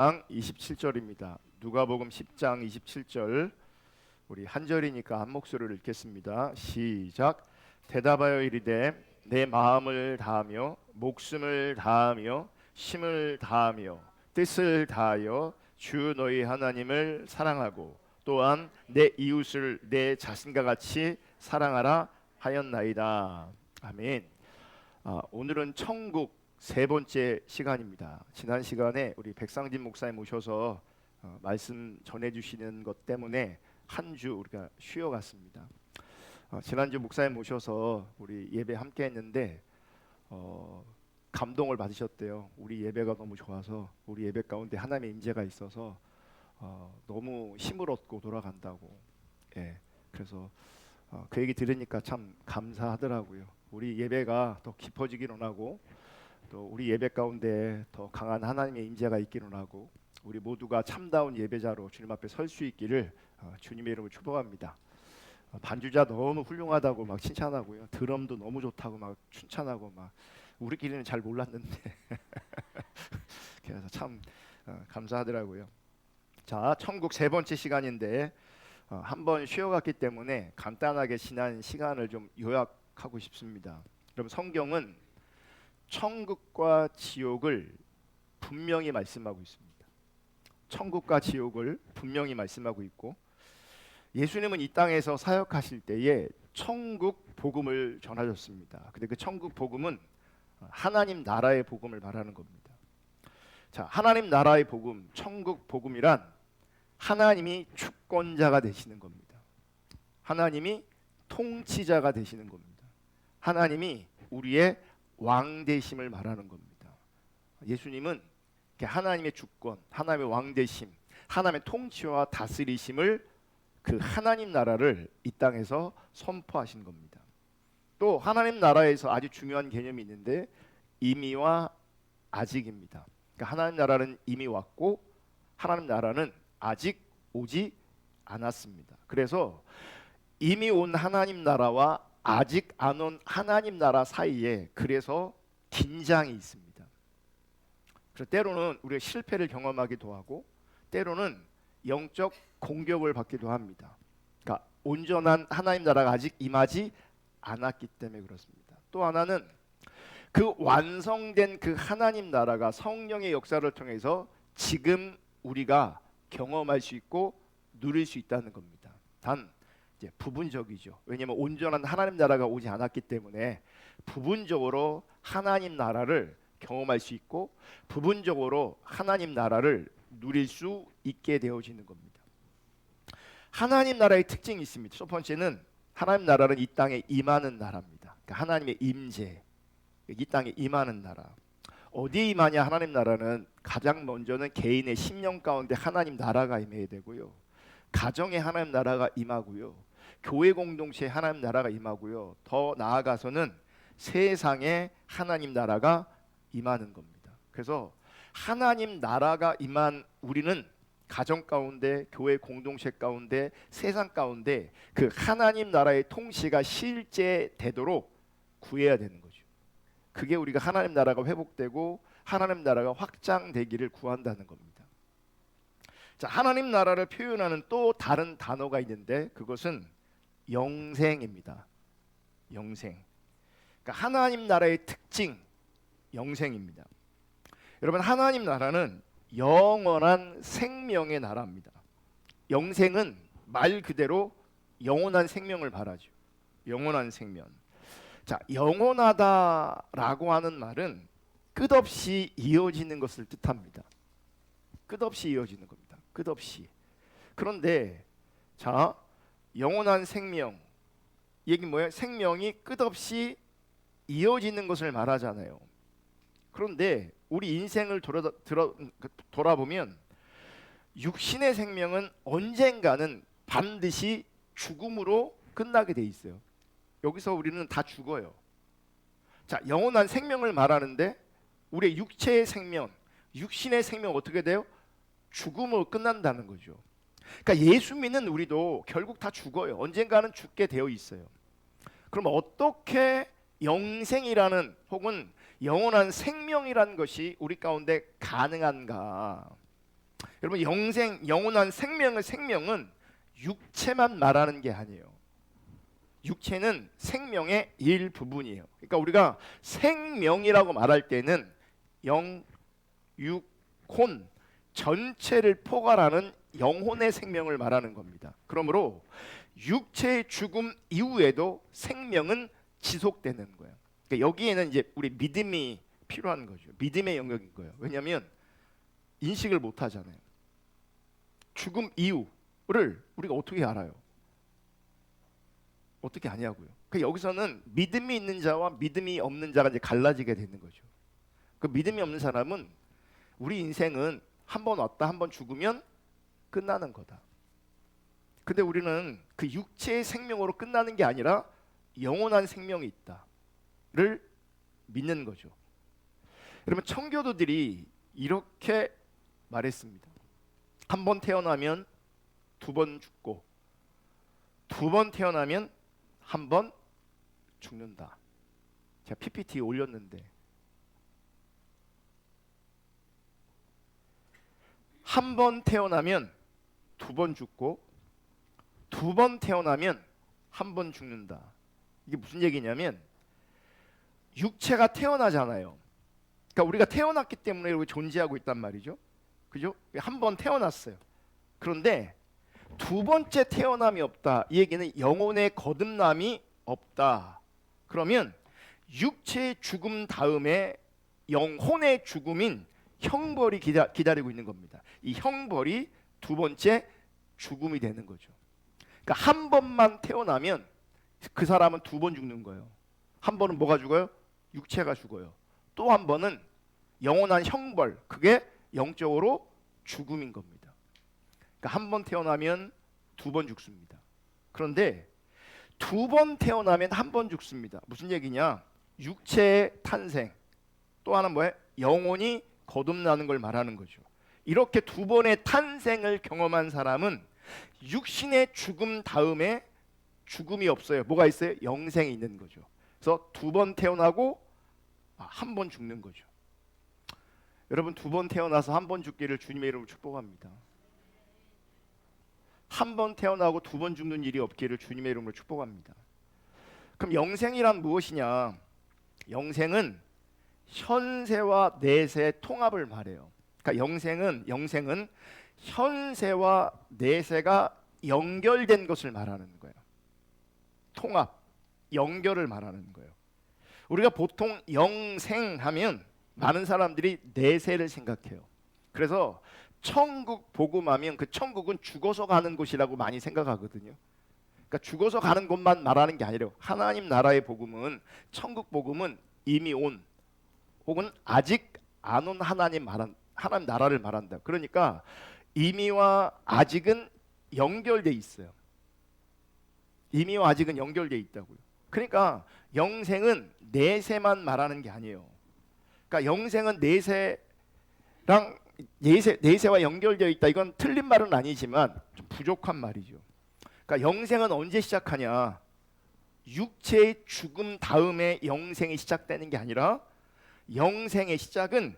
27절입니다. 누가복음 10장 27절. 우리 한 절이니까 한 목소리를 읽겠습니다. 시작. 대답하여 이르되 내 마음을 다하며 목숨을 다하며 힘을 다하며 뜻을 다하여 주 너희 하나님을 사랑하고 또한 내 이웃을 내 자신과 같이 사랑하라 하였나이다. 아멘. 오늘은 천국 세 번째 시간입니다. 지난 시간에 우리 백상진 목사님 모셔서 말씀 전해주시는 것 때문에 한 주 우리가 쉬어갔습니다. 지난주 목사님 모셔서 우리 예배 함께 했는데 감동을 받으셨대요. 우리 예배가 너무 좋아서 우리 예배 가운데 하나님의 임재가 있어서 너무 힘을 얻고 돌아간다고. 예, 그래서 그 얘기 들으니까 참 감사하더라고요. 우리 예배가 더 깊어지기를 원하고 또 우리 예배 가운데 더 강한 하나님의 임재가 있기를 원하고 우리 모두가 참다운 예배자로 주님 앞에 설 수 있기를 주님의 이름으로 축복합니다. 반주자 너무 훌륭하다고 막 칭찬하고요. 드럼도 너무 좋다고 막 칭찬하고 막 우리끼리는 잘 몰랐는데 그래서 참 감사하더라고요. 자, 천국 세 번째 시간인데 한번 쉬어갔기 때문에 간단하게 지난 시간을 좀 요약하고 싶습니다. 여러분, 성경은 천국과 지옥을 분명히 말씀하고 있습니다. 천국과 지옥을 분명히 말씀하고 있고 예수님은 이 땅에서 사역하실 때에 천국 복음을 전하셨습니다. 근데 그 천국 복음은 하나님 나라의 복음을 말하는 겁니다. 자, 하나님 나라의 복음, 천국 복음이란 하나님이 주권자가 되시는 겁니다. 하나님이 통치자가 되시는 겁니다. 하나님이 우리의 왕 되심을 말하는 겁니다. 예수님은 하나님의 주권, 하나님의 왕 되심, 하나님의 통치와 다스리심을 그 하나님 나라를 이 땅에서 선포하신 겁니다. 또 하나님 나라에서 아주 중요한 개념이 있는데 이미와 아직입니다. 그러니까 하나님 나라는 이미 왔고 하나님 나라는 아직 오지 않았습니다. 그래서 이미 온 하나님 나라와 아직 안 온 하나님 나라 사이에 그래서 긴장이 있습니다. 그래서 때로는 우리가 실패를 경험하기도 하고 때로는 영적 공격을 받기도 합니다. 그러니까 온전한 하나님 나라가 아직 임하지 않았기 때문에 그렇습니다. 또 하나는 그 완성된 그 하나님 나라가 성령의 역사를 통해서 지금 우리가 경험할 수 있고 누릴 수 있다는 겁니다. 단 이제 부분적이죠. 왜냐하면 온전한 하나님 나라가 오지 않았기 때문에 부분적으로 하나님 나라를 경험할 수 있고 부분적으로 하나님 나라를 누릴 수 있게 되어지는 겁니다. 하나님 나라의 특징이 있습니다. 첫 번째는 하나님 나라는 이 땅에 임하는 나라입니다. 그러니까 하나님의 임재, 이 땅에 임하는 나라. 어디에 임하냐? 하나님 나라는 가장 먼저는 개인의 심령 가운데 하나님 나라가 임해야 되고요. 가정에 하나님 나라가 임하고요. 교회 공동체에 하나님 나라가 임하고요. 더 나아가서는 세상에 하나님 나라가 임하는 겁니다. 그래서 하나님 나라가 임한 우리는 가정 가운데, 교회 공동체 가운데, 세상 가운데 그 하나님 나라의 통치가 실제 되도록 구해야 되는 거죠. 그게 우리가 하나님 나라가 회복되고 하나님 나라가 확장되기를 구한다는 겁니다. 자, 하나님 나라를 표현하는 또 다른 단어가 있는데 그것은 영생입니다. 영생. 그러니까 하나님 나라의 특징, 영생입니다. 여러분, 하나님 나라는 영원한 생명의 나라입니다. 영생은 말 그대로 영원한 생명을 말하죠. 영원한 생명. 자, 영원하다라고 하는 말은 끝없이 이어지는 것을 뜻합니다. 끝없이 이어지는 겁니다. 끝없이. 그런데 자, 영원한 생명, 얘기 뭐예요? 생명이 끝없이 이어지는 것을 말하잖아요. 그런데 우리 인생을 돌아보면 육신의 생명은 언젠가는 반드시 죽음으로 끝나게 돼 있어요. 여기서 우리는 다 죽어요. 자, 영원한 생명을 말하는데 우리의 육체의 생명, 육신의 생명 어떻게 돼요? 죽음으로 끝난다는 거죠. 그러니까 예수 믿는 우리도 결국 다 죽어요. 언젠가는 죽게 되어 있어요. 그럼 어떻게 영생이라는 혹은 영원한 생명이라는 것이 우리 가운데 가능한가? 여러분 영원한 생명은 육체만 말하는 게 아니에요. 육체는 생명의 일부분이에요. 그러니까 우리가 생명이라고 말할 때는 영, 육, 혼 전체를 포괄하는 영혼의 생명을 말하는 겁니다. 그러므로 육체의 죽음 이후에도 생명은 지속되는 거예요. 그러니까 여기에는 이제 우리 믿음이 필요한 거죠. 믿음의 영역인 거예요. 왜냐하면 인식을 못 하잖아요. 죽음 이후를 우리가 어떻게 알아요? 어떻게 아냐고요. 그러니까 여기서는 믿음이 있는 자와 믿음이 없는 자가 이제 갈라지게 되는 거죠. 그 믿음이 없는 사람은 우리 인생은 한 번 왔다 한 번 죽으면 끝나는 거다. 근데 우리는 그 육체의 생명으로 끝나는 게 아니라 영원한 생명이 있다를 믿는 거죠. 여러분 청교도들이 이렇게 말했습니다. 한 번 태어나면 두 번 죽고 두 번 태어나면 한 번 죽는다. 제가 PPT에 올렸는데 한 번 태어나면 두 번 죽고 두 번 태어나면 한 번 죽는다. 이게 무슨 얘기냐면 육체가 태어나잖아요. 그러니까 우리가 태어났기 때문에 여기 존재하고 있단 말이죠. 그죠? 한 번 태어났어요. 그런데 두 번째 태어남이 없다. 이 얘기는 영혼의 거듭남이 없다. 그러면 육체의 죽음 다음에 영혼의 죽음인 형벌이 기다리고 있는 겁니다. 이 형벌이 두 번째 죽음이 되는 거죠. 그러니까 한 번만 태어나면 그 사람은 두 번 죽는 거예요. 한 번은 뭐가 죽어요? 육체가 죽어요. 또 한 번은 영원한 형벌, 그게 영적으로 죽음인 겁니다. 그러니까 한 번 태어나면 두 번 죽습니다. 그런데 두 번 태어나면 한 번 죽습니다. 무슨 얘기냐? 육체의 탄생, 또 하나는 뭐예요? 영혼이 거듭나는 걸 말하는 거죠. 이렇게 두 번의 탄생을 경험한 사람은 육신의 죽음 다음에 죽음이 없어요. 뭐가 있어요? 영생이 있는 거죠. 그래서 두 번 태어나고 한 번 죽는 거죠. 여러분 두 번 태어나서 한 번 죽기를 주님의 이름으로 축복합니다. 한 번 태어나고 두 번 죽는 일이 없기를 주님의 이름으로 축복합니다. 그럼 영생이란 무엇이냐? 영생은 현세와 내세의 통합을 말해요. 그러니까 영생은 현세와 내세가 연결된 것을 말하는 거예요. 통합, 연결을 말하는 거예요. 우리가 보통 영생하면 많은 사람들이 내세를 생각해요. 그래서 천국 복음하면 그 천국은 죽어서 가는 곳이라고 많이 생각하거든요. 그러니까 죽어서 가는 곳만 말하는 게 아니라 하나님 나라의 복음은, 천국 복음은 이미 온 혹은 아직 안 온 하나님 나라를 말한다. 그러니까 이미와 아직은 연결돼 있어요. 이미와 아직은 연결돼 있다고요. 그러니까 영생은 내세만 말하는 게 아니에요. 그러니까 영생은 내세와 연결되어 있다. 이건 틀린 말은 아니지만 좀 부족한 말이죠. 그러니까 영생은 언제 시작하냐? 육체의 죽음 다음에 영생이 시작되는 게 아니라 영생의 시작은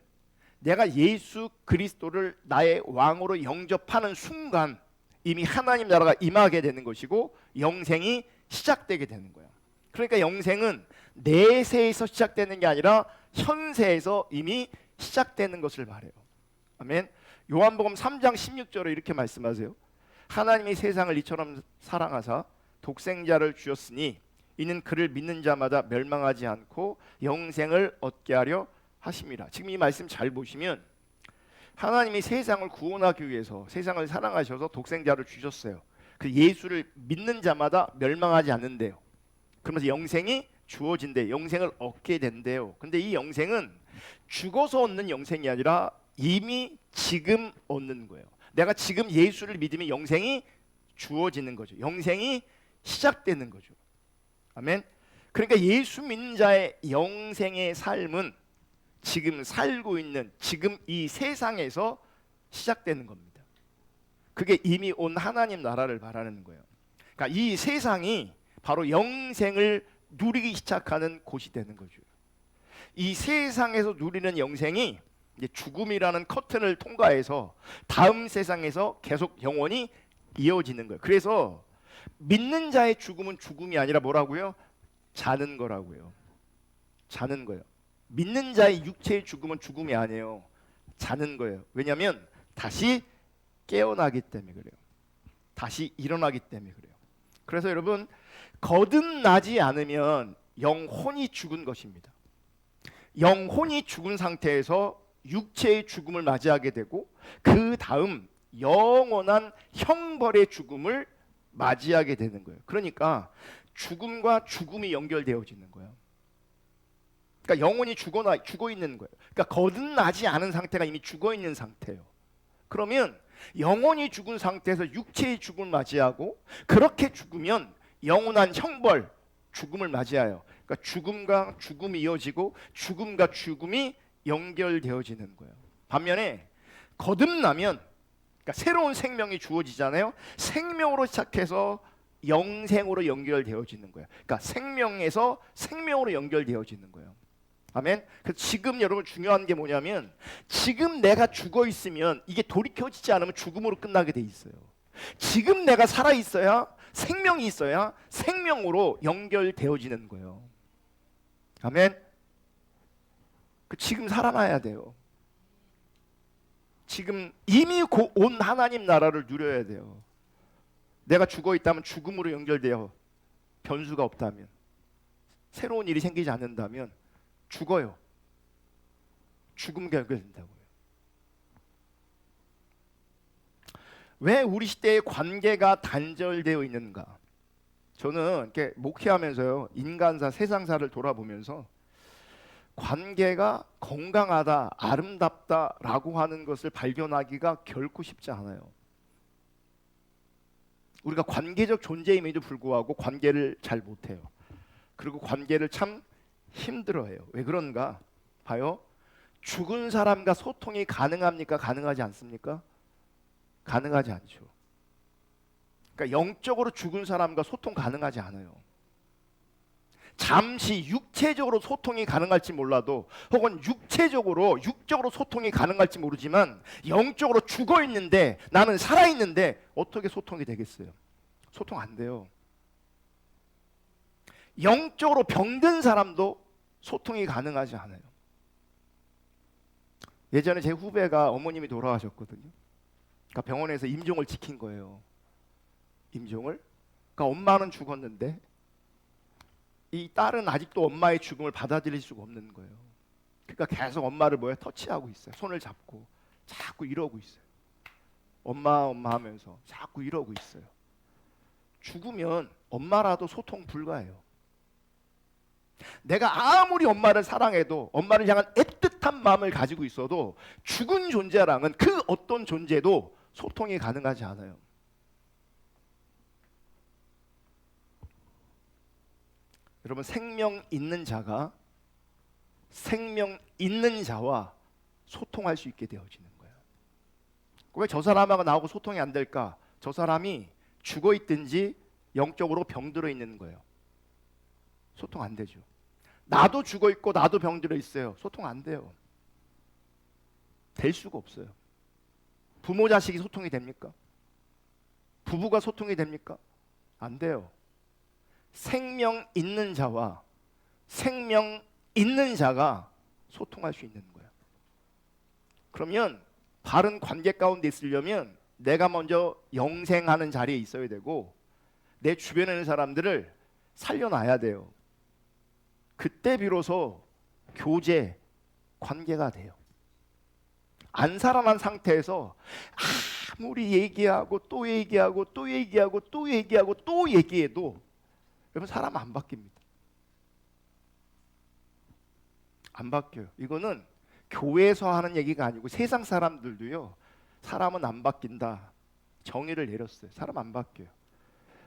내가 예수 그리스도를 나의 왕으로 영접하는 순간 이미 하나님 나라가 임하게 되는 것이고 영생이 시작되게 되는 거예요. 그러니까 영생은 내세에서 시작되는 게 아니라 현세에서 이미 시작되는 것을 말해요. 아멘. 요한복음 3장 16절에 이렇게 말씀하세요. 하나님이 세상을 이처럼 사랑하사 독생자를 주셨으니 이는 그를 믿는 자마다 멸망하지 않고 영생을 얻게 하려 하심이라. 지금 이 말씀 잘 보시면 하나님이 세상을 구원하기 위해서 세상을 사랑하셔서 독생자를 주셨어요. 그 예수를 믿는 자마다 멸망하지 않는데요. 그러면서 영생이 주어진대. 영생을 얻게 된대요. 근데 이 영생은 죽어서 얻는 영생이 아니라 이미 지금 얻는 거예요. 내가 지금 예수를 믿으면 영생이 주어지는 거죠. 영생이 시작되는 거죠. 아멘. 그러니까 예수 믿는 자의 영생의 삶은 지금 살고 있는 지금 이 세상에서 시작되는 겁니다. 그게 이미 온 하나님 나라를 말하는 거예요. 그러니까 이 세상이 바로 영생을 누리기 시작하는 곳이 되는 거죠. 이 세상에서 누리는 영생이 이제 죽음이라는 커튼을 통과해서 다음 세상에서 계속 영원히 이어지는 거예요. 그래서 믿는 자의 죽음은 죽음이 아니라 뭐라고요? 자는 거라고요. 자는 거예요. 믿는 자의 육체의 죽음은 죽음이 아니에요. 자는 거예요. 왜냐하면 다시 깨어나기 때문에 그래요. 다시 일어나기 때문에 그래요. 그래서 여러분, 거듭나지 않으면 영혼이 죽은 것입니다. 영혼이 죽은 상태에서 육체의 죽음을 맞이하게 되고 그 다음 영원한 형벌의 죽음을 맞이하게 되는 거예요. 그러니까 죽음과 죽음이 연결되어지는 거예요. 그러니까 영혼이 죽어 있는 거예요. 그러니까 거듭나지 않은 상태가 이미 죽어 있는 상태예요. 그러면 영혼이 죽은 상태에서 육체의 죽음을 맞이하고 그렇게 죽으면 영원한 형벌, 죽음을 맞이해요. 그러니까 죽음과 죽음이 이어지고 죽음과 죽음이 연결되어지는 거예요. 반면에 거듭나면 그러니까 새로운 생명이 주어지잖아요. 생명으로 시작해서 영생으로 연결되어지는 거예요. 그러니까 생명에서 생명으로 연결되어지는 거예요. 아멘. 그래서 지금 여러분 중요한 게 뭐냐면 지금 내가 죽어 있으면 이게 돌이켜지지 않으면 죽음으로 끝나게 돼 있어요. 지금 내가 살아 있어야 생명이 있어야 생명으로 연결되어지는 거예요. 아멘. 지금 살아나야 돼요. 지금 이미 온 하나님 나라를 누려야 돼요. 내가 죽어 있다면 죽음으로 연결되어 변수가 없다면 새로운 일이 생기지 않는다면 죽어요. 죽음과 연결된다고요. 왜 우리 시대의 관계가 단절되어 있는가? 저는 이렇게 목회하면서요, 인간사, 세상사를 돌아보면서 관계가 건강하다, 아름답다라고 하는 것을 발견하기가 결코 쉽지 않아요. 우리가 관계적 존재임에도 불구하고 관계를 잘 못해요. 그리고 관계를 참 힘들어해요. 왜 그런가? 봐요. 죽은 사람과 소통이 가능합니까? 가능하지 않습니까? 가능하지 않죠. 그러니까 영적으로 죽은 사람과 소통 가능하지 않아요. 잠시 육체적으로 소통이 가능할지 몰라도 혹은 육적으로 소통이 가능할지 모르지만 영적으로 죽어 있는데 나는 살아 있는데 어떻게 소통이 되겠어요? 소통 안 돼요. 영적으로 병든 사람도 소통이 가능하지 않아요. 예전에 제 후배가 어머님이 돌아가셨거든요. 그러니까 병원에서 임종을 지킨 거예요. 임종을. 그러니까 엄마는 죽었는데 이 딸은 아직도 엄마의 죽음을 받아들일 수가 없는 거예요. 그러니까 계속 엄마를 터치하고 있어요. 손을 잡고 자꾸 이러고 있어요. 엄마 하면서 자꾸 이러고 있어요. 죽으면 엄마라도 소통 불가해요. 내가 아무리 엄마를 사랑해도 엄마를 향한 애틋한 마음을 가지고 있어도 죽은 존재랑은 그 어떤 존재도 소통이 가능하지 않아요. 여러분, 생명 있는 자가 생명 있는 자와 소통할 수 있게 되어지는 거예요. 왜 저 사람하고 나하고 소통이 안 될까? 저 사람이 죽어 있든지 영적으로 병들어 있는 거예요. 소통 안 되죠. 나도 죽어 있고 나도 병들어 있어요. 소통 안 돼요. 될 수가 없어요. 부모 자식이 소통이 됩니까? 부부가 소통이 됩니까? 안 돼요. 생명 있는 자와 생명 있는 자가 소통할 수 있는 거예요. 그러면 바른 관계 가운데 있으려면 내가 먼저 영생하는 자리에 있어야 되고 내 주변에 있는 사람들을 살려놔야 돼요. 그때 비로소 교제, 관계가 돼요. 안 살아난 상태에서 아무리 얘기하고 또 얘기하고 또 얘기하고 또 얘기하고 또 얘기해도 여러분 사람 안 바뀝니다. 안 바뀌어요. 이거는 교회에서 하는 얘기가 아니고 세상 사람들도요. 사람은 안 바뀐다. 정의를 내렸어요. 사람 안 바뀌어요.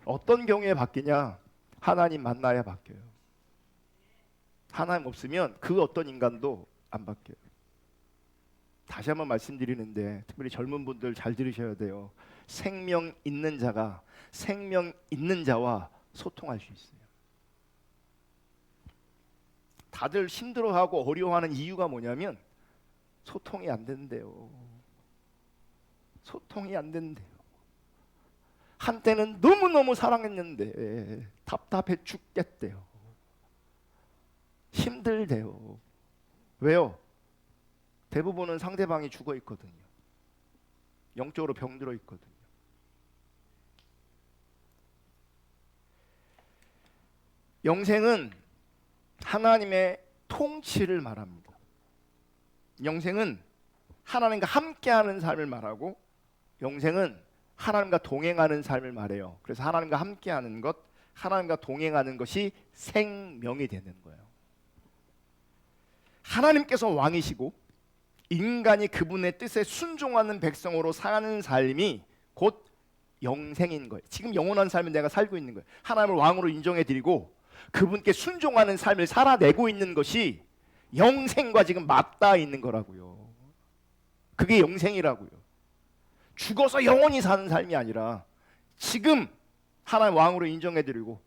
어떤 경우에 바뀌냐? 하나님 만나야 바뀌어요. 하나님 없으면 그 어떤 인간도 안 바뀌어요. 다시 한번 말씀드리는데 특별히 젊은 분들 잘 들으셔야 돼요. 생명 있는 자가 생명 있는 자와 소통할 수 있어요. 다들 힘들어하고 어려워하는 이유가 뭐냐면 소통이 안 된대요. 소통이 안 된대요. 한때는 너무너무 사랑했는데 답답해 죽겠대요. 힘들대요. 왜요? 대부분은 상대방이 죽어 있거든요. 영적으로 병들어 있거든요. 영생은 하나님의 통치를 말합니다. 영생은 하나님과 함께하는 삶을 말하고, 영생은 하나님과 동행하는 삶을 말해요. 그래서 하나님과 함께하는 것, 하나님과 동행하는 것이 생명이 되는 거예요. 하나님께서 왕이시고 인간이 그분의 뜻에 순종하는 백성으로 사는 삶이 곧 영생인 거예요. 지금 영원한 삶을 내가 살고 있는 거예요. 하나님을 왕으로 인정해드리고 그분께 순종하는 삶을 살아내고 있는 것이 영생과 지금 맞닿아 있는 거라고요. 그게 영생이라고요. 죽어서 영원히 사는 삶이 아니라 지금 하나님 왕으로 인정해드리고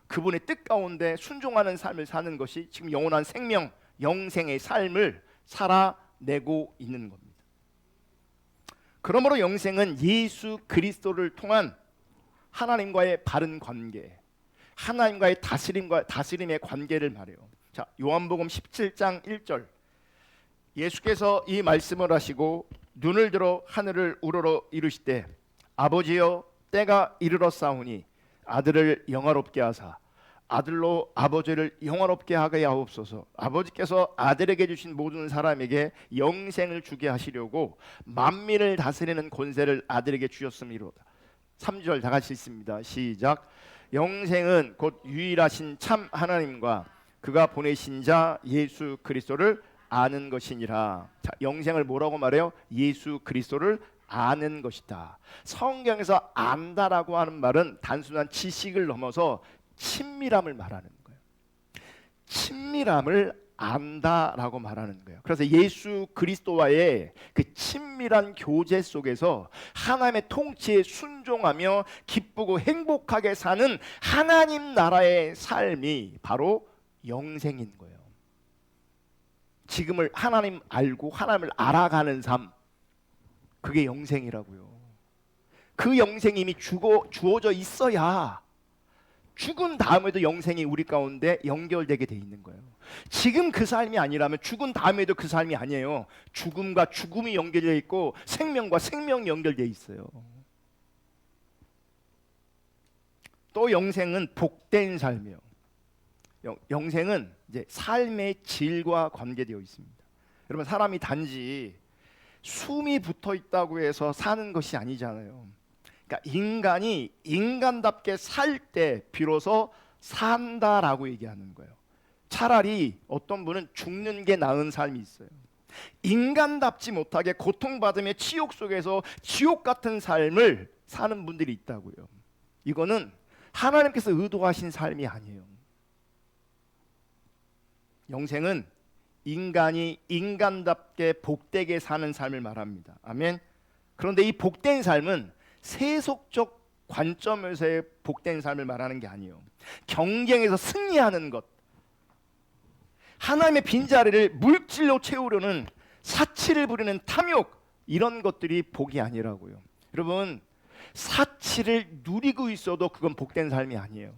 그분의 뜻 가운데 순종하는 삶을 사는 것이 지금 영원한 생명, 영생의 삶을 살아내고 있는 겁니다. 그러므로 영생은 예수 그리스도를 통한 하나님과의 바른 관계, 하나님과의 다스림의 관계를 말해요. 자, 요한복음 17장 1절. 예수께서 이 말씀을 하시고 눈을 들어 하늘을 우러러 이르시되 아버지여 때가 이르렀사오니 아들을 영화롭게 하사 아들로 아버지를 영화롭게 하게 하옵소서. 아버지께서 아들에게 주신 모든 사람에게 영생을 주게 하시려고 만민을 다스리는 권세를 아들에게 주셨음이로다. 3절 다 같이 읽습니다. 시작. 영생은 곧 유일하신 참 하나님과 그가 보내신 자 예수 그리스도를 아는 것이니라. 자, 영생을 뭐라고 말해요? 예수 그리스도를 아는 것이다. 성경에서 안다라고 하는 말은 단순한 지식을 넘어서 친밀함을 말하는 거예요. 친밀함을 안다라고 말하는 거예요. 그래서 예수 그리스도와의 그 친밀한 교제 속에서 하나님의 통치에 순종하며 기쁘고 행복하게 사는 하나님 나라의 삶이 바로 영생인 거예요. 지금을 하나님 알고 하나님을 알아가는 삶, 그게 영생이라고요. 그 영생이 이미 주어져 있어야 죽은 다음에도 영생이 우리 가운데 연결되게 돼 있는 거예요. 지금 그 삶이 아니라면 죽은 다음에도 그 삶이 아니에요. 죽음과 죽음이 연결되어 있고 생명과 생명이 연결되어 있어요. 또 영생은 복된 삶이에요. 영생은 이제 삶의 질과 관계되어 있습니다. 여러분, 사람이 단지 숨이 붙어 있다고 해서 사는 것이 아니잖아요. 그러니까 인간이 인간답게 살 때 비로소 산다라고 얘기하는 거예요. 차라리 어떤 분은 죽는 게 나은 삶이 있어요. 인간답지 못하게 고통받으며 치욕 속에서 지옥 같은 삶을 사는 분들이 있다고요. 이거는 하나님께서 의도하신 삶이 아니에요. 영생은 인간이 인간답게 복되게 사는 삶을 말합니다. 아멘. 그런데 이 복된 삶은 세속적 관점에서의 복된 삶을 말하는 게 아니에요. 경쟁에서 승리하는 것, 하나님의 빈자리를 물질로 채우려는 사치를 부리는 탐욕, 이런 것들이 복이 아니라고요. 여러분, 사치를 누리고 있어도 그건 복된 삶이 아니에요.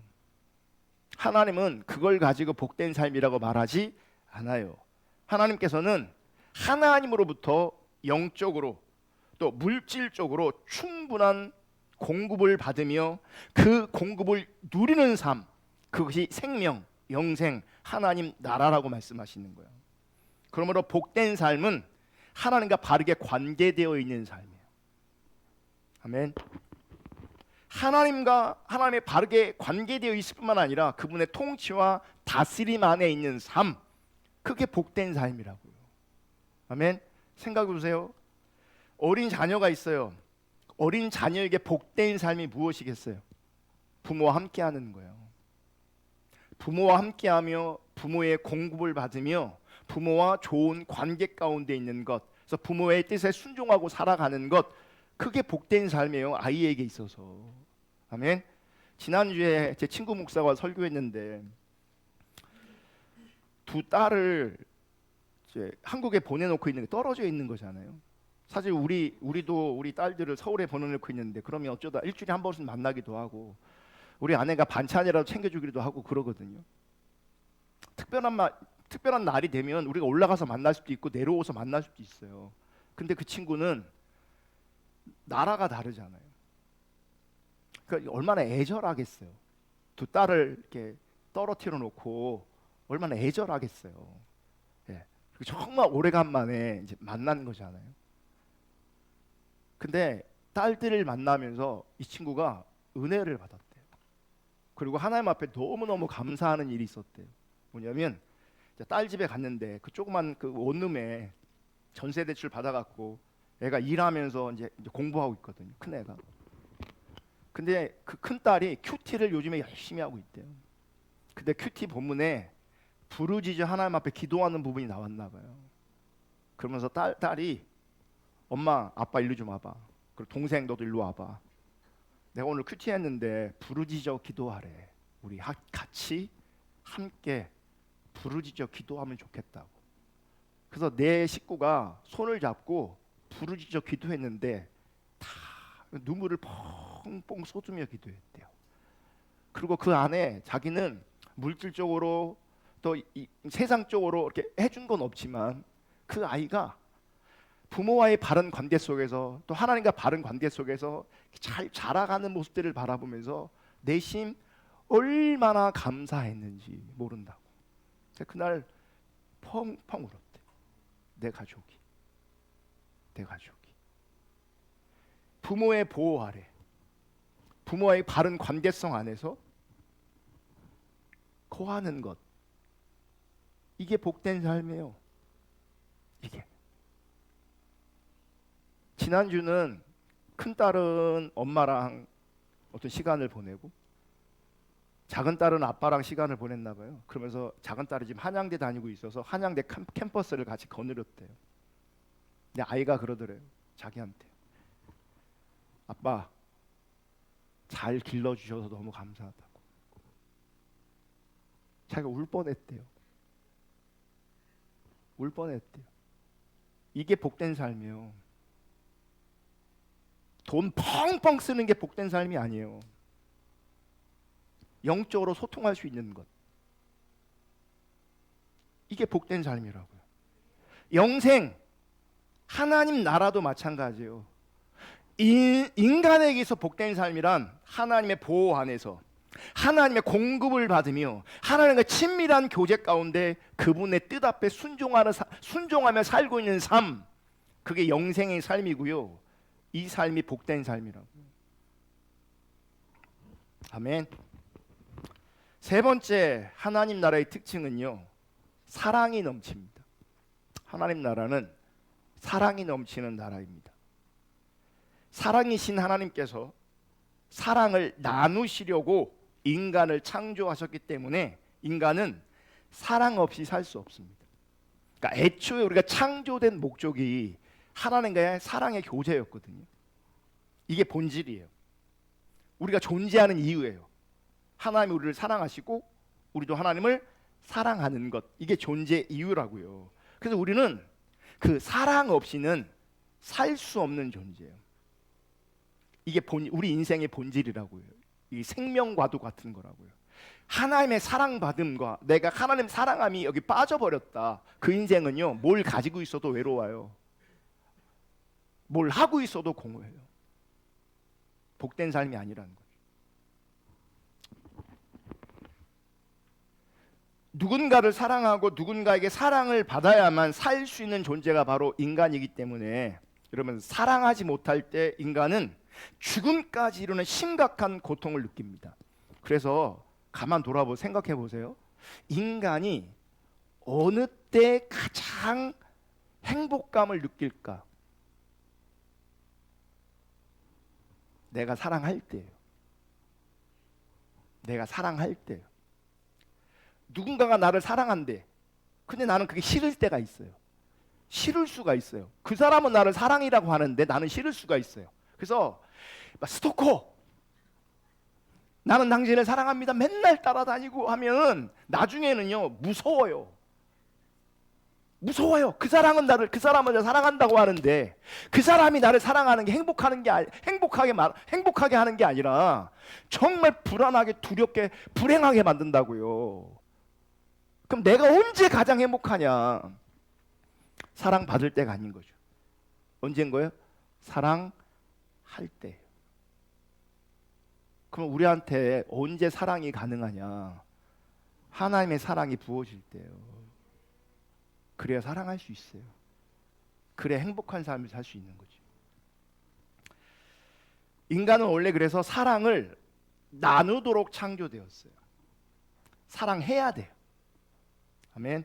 하나님은 그걸 가지고 복된 삶이라고 말하지 않아요. 하나님께서는 하나님으로부터 영적으로 또 물질적으로 충분한 공급을 받으며 그 공급을 누리는 삶, 그것이 생명, 영생, 하나님 나라라고 말씀하시는 거예요. 그러므로 복된 삶은 하나님과 바르게 관계되어 있는 삶이에요. 아멘. 하나님과 하나님의 바르게 관계되어 있을 뿐만 아니라 그분의 통치와 다스림 안에 있는 삶, 그게 복된 삶이라고요. 아멘. 생각해 보세요. 어린 자녀가 있어요. 어린 자녀에게 복된 삶이 무엇이겠어요? 부모와 함께하는 거예요. 부모와 함께하며 부모의 공급을 받으며 부모와 좋은 관계 가운데 있는 것, 그래서 부모의 뜻에 순종하고 살아가는 것, 그게 복된 삶이에요. 아이에게 있어서. 아멘. 지난주에 제 친구 목사가 설교했는데 두 딸을 이제 한국에 보내놓고 있는 게 떨어져 있는 거잖아요. 사실 우리도 우리 딸들을 서울에 보내놓고 있는데 그러면 어쩌다 일주일에 한 번씩 만나기도 하고 우리 아내가 반찬이라도 챙겨주기도 하고 그러거든요. 특별한 날이 되면 우리가 올라가서 만날 수도 있고 내려오서 만날 수도 있어요. 근데 그 친구는 나라가 다르잖아요. 그러니까 얼마나 애절하겠어요. 두 딸을 이렇게 떨어뜨려 놓고 얼마나 애절하겠어요. 예. 그리고 정말 오래간만에 이제 만난 거잖아요. 근데 딸들을 만나면서 이 친구가 은혜를 받았대요. 그리고 하나님 앞에 너무너무 감사하는 일이 있었대요. 뭐냐면 딸 집에 갔는데 그 조그만 그 원룸에 전세 대출 받아갖고 애가 일하면서 이제 공부하고 있거든요. 큰 애가. 근데 그 큰 딸이 큐티를 요즘에 열심히 하고 있대요. 근데 큐티 본문에 부르짖어 하나님 앞에 기도하는 부분이 나왔나 봐요. 그러면서 딸이 엄마 아빠 일로 좀 와봐. 그리고 동생 너도 일로 와봐. 내가 오늘 큐티 했는데 부르짖어 기도하래. 우리 같이 함께 부르짖어 기도하면 좋겠다고. 그래서 내 식구가 손을 잡고 부르짖어 기도했는데 다 눈물을 펑펑 쏟으며 기도했대요. 그리고 그 안에 자기는 물질적으로 또 세상적으로 이렇게 해준 건 없지만 그 아이가 부모와의 바른 관계 속에서 또 하나님과 바른 관계 속에서 잘 자라가는 모습들을 바라보면서 내심 얼마나 감사했는지 모른다고. 그날 펑펑 울었대. 내 가족이 부모의 보호 아래, 부모와의 바른 관계성 안에서 거하는 것, 이게 복된 삶이에요. 이게. 지난주는 큰 딸은 엄마랑 어떤 시간을 보내고 작은 딸은 아빠랑 시간을 보냈나 봐요. 그러면서 작은 딸이 지금 한양대 다니고 있어서 한양대 캠퍼스를 같이 거느렸대요. 근데 아이가 그러더래요. 자기한테. 아빠 잘 길러주셔서 너무 감사하다고. 자기가 울 뻔했대요. 이게 복된 삶이에요. 돈 펑펑 쓰는 게 복된 삶이 아니에요. 영적으로 소통할 수 있는 것, 이게 복된 삶이라고요. 영생, 하나님 나라도 마찬가지예요. 인간에게서 복된 삶이란 하나님의 보호 안에서 하나님의 공급을 받으며 하나님과 친밀한 교제 가운데 그분의 뜻 앞에 순종하며 살고 있는 삶, 그게 영생의 삶이고요. 이 삶이 복된 삶이라고요. 아멘. 세 번째 하나님 나라의 특징은요, 사랑이 넘칩니다. 하나님 나라는 사랑이 넘치는 나라입니다. 사랑이신 하나님께서 사랑을 나누시려고 인간을 창조하셨기 때문에 인간은 사랑 없이 살 수 없습니다. 그러니까 애초에 우리가 창조된 목적이 하나님과의 사랑의 교제였거든요. 이게 본질이에요. 우리가 존재하는 이유예요. 하나님이 우리를 사랑하시고 우리도 하나님을 사랑하는 것, 이게 존재 이유라고요. 그래서 우리는 그 사랑 없이는 살 수 없는 존재예요. 이게 우리 인생의 본질이라고요. 이 생명과도 같은 거라고요. 하나님의 사랑받음과 내가 하나님 사랑함이 여기 빠져버렸다. 그 인생은요, 뭘 가지고 있어도 외로워요. 뭘 하고 있어도 공허해요. 복된 삶이 아니라는 거죠. 누군가를 사랑하고 누군가에게 사랑을 받아야만 살 수 있는 존재가 바로 인간이기 때문에 여러분, 사랑하지 못할 때 인간은 죽음까지 이르는 심각한 고통을 느낍니다. 그래서 가만 생각해 보세요. 인간이 어느 때 가장 행복감을 느낄까? 내가 사랑할 때예요. 내가 사랑할 때예요. 누군가가 나를 사랑한대. 근데 나는 그게 싫을 때가 있어요. 싫을 수가 있어요. 그 사람은 나를 사랑이라고 하는데 나는 싫을 수가 있어요. 그래서 스토커, 나는 당신을 사랑합니다, 맨날 따라다니고 하면 나중에는요 무서워요. 무서워요. 그 사람은 나를 사랑한다고 하는데 그 사람이 나를 사랑하는 게 행복하게 하는 게 아니라 정말 불안하게, 두렵게, 불행하게 만든다고요. 그럼 내가 언제 가장 행복하냐? 사랑받을 때가 아닌 거죠. 언제인 거예요? 사랑할 때. 그럼 우리한테 언제 사랑이 가능하냐? 하나님의 사랑이 부어질 때요. 그래야 사랑할 수 있어요. 그래야 행복한 삶을 살 수 있는 거죠. 인간은 원래 그래서 사랑을 나누도록 창조되었어요. 사랑해야 돼요. 아멘.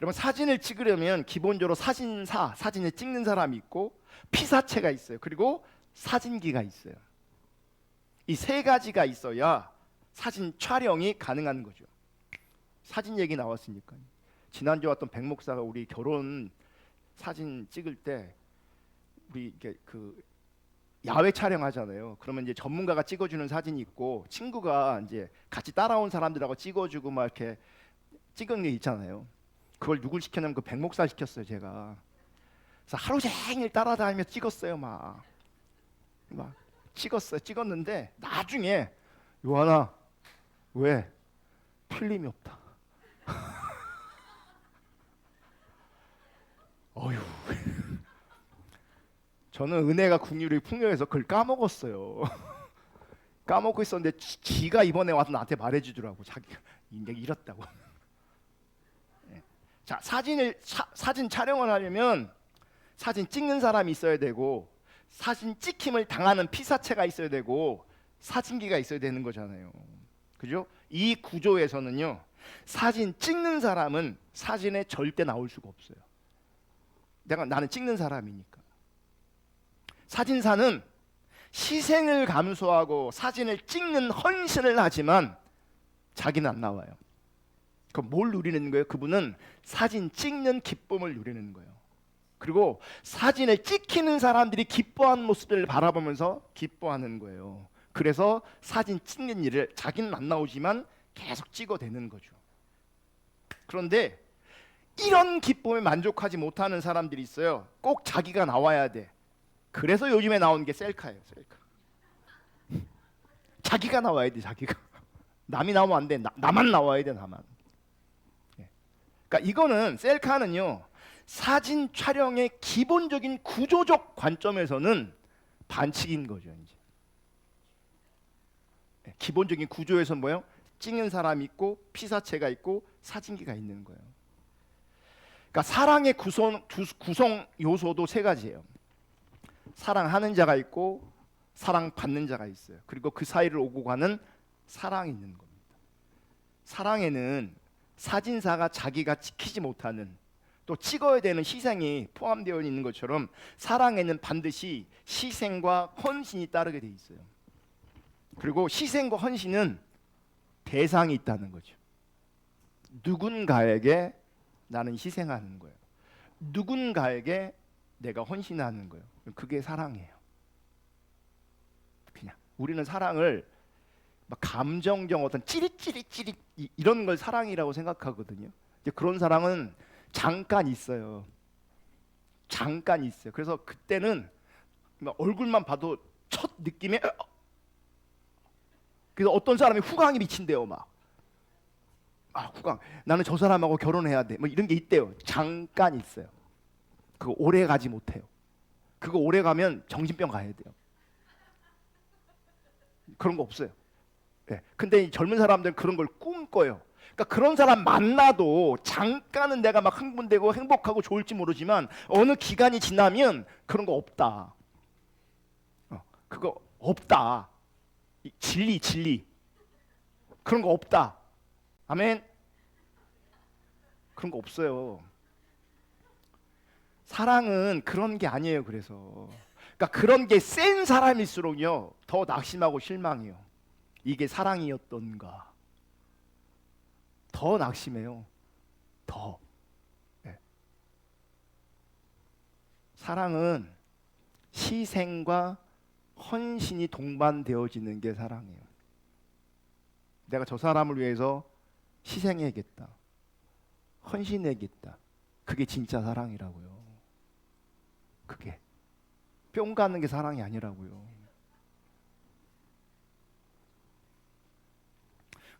여러분, 사진을 찍으려면 기본적으로 사진을 찍는 사람이 있고 피사체가 있어요. 그리고 사진기가 있어요. 이 세 가지가 있어야 사진 촬영이 가능한 거죠. 사진 얘기 나왔으니까요. 지난주에 왔던 백 목사가 우리 결혼 사진 찍을 때 우리 이렇게 그 야외 촬영하잖아요. 그러면 이제 전문가가 찍어주는 사진이 있고 친구가 이제 같이 따라온 사람들하고 찍어주고 막 이렇게 찍은 게 있잖아요. 그걸 누굴 시켰냐면 그 백 목사 시켰어요, 제가. 그래서 하루 종일 따라다니며 찍었어요, 막 찍었는데 나중에 요한아, 왜 필름이 없다. 어휴. 저는 은혜가 국률이 풍요해서 그걸 까먹었어요. 까먹고 있었는데 지가 이번에 와서 나한테 말해주더라고. 자기가 인생 잃었다고. 자, 사진 촬영을 하려면 사진 찍는 사람이 있어야 되고 사진 찍힘을 당하는 피사체가 있어야 되고 사진기가 있어야 되는 거잖아요. 그죠? 이 구조에서는요, 사진 찍는 사람은 사진에 절대 나올 수가 없어요. 나는 찍는 사람이니까. 사진사는 희생을 감수하고 사진을 찍는 헌신을 하지만 자기는 안 나와요. 그럼 뭘 누리는 거예요? 그분은 사진 찍는 기쁨을 누리는 거예요. 그리고 사진을 찍히는 사람들이 기뻐하는 모습을 바라보면서 기뻐하는 거예요. 그래서 사진 찍는 일을 자기는 안 나오지만 계속 찍어대는 거죠. 그런데 이런 기쁨에 만족하지 못하는 사람들이 있어요. 꼭 자기가 나와야 돼. 그래서 요즘에 나오는 게 셀카예요. 셀카. 자기가 나와야 돼. 자기가. 남이 나오면 안 돼. 나만 나와야 돼. 나만. 그러니까 이거는, 셀카는요, 사진 촬영의 기본적인 구조적 관점에서는 반칙인 거죠. 이제 기본적인 구조에서는 뭐예요? 찍는 사람이 있고 피사체가 있고 사진기가 있는 거예요. 그러니까 사랑의 구성 요소도 세 가지예요. 사랑하는 자가 있고 사랑받는 자가 있어요. 그리고 그 사이를 오고 가는 사랑이 있는 겁니다. 사랑에는 사진사가 자기가 지키지 못하는, 또 찍어야 되는 희생이 포함되어 있는 것처럼 사랑에는 반드시 희생과 헌신이 따르게 돼 있어요. 그리고 희생과 헌신은 대상이 있다는 거죠. 누군가에게 나는 희생하는 거예요. 누군가에게 내가 헌신하는 거예요. 그게 사랑이에요. 그냥 우리는 사랑을 막 감정적 어떤 찌릿찌릿 이런 걸 사랑이라고 생각하거든요. 이제 그런 사랑은 잠깐 있어요. 잠깐 있어요. 그래서 그때는 얼굴만 봐도 첫 느낌에, 그래서 어떤 사람이 후광이 미친대요. 후광. 나는 저 사람하고 결혼해야 돼. 뭐 이런 게 있대요. 잠깐 있어요. 그거 오래 가지 못해요. 그거 오래 가면 정신병 가야 돼요. 그런 거 없어요. 네. 근데 이 젊은 사람들은 그런 걸 꿈꿔요. 그러니까 그런 사람 만나도 잠깐은 내가 막 흥분되고 행복하고 좋을지 모르지만 어느 기간이 지나면 그런 거 없다. 그거 없다. 진리. 그런 거 없다. 아멘. 그런 거 없어요. 사랑은 그런 게 아니에요. 그러니까 그런 게 센 사람일수록요 더 낙심하고 실망해요. 이게 사랑이었던가. 더 낙심해요. 더. 네. 사랑은 희생과 헌신이 동반되어지는 게 사랑이에요. 내가 저 사람을 위해서 희생해야겠다. 헌신해야겠다. 그게 진짜 사랑이라고요. 그게 뿅 가는 게 사랑이 아니라고요.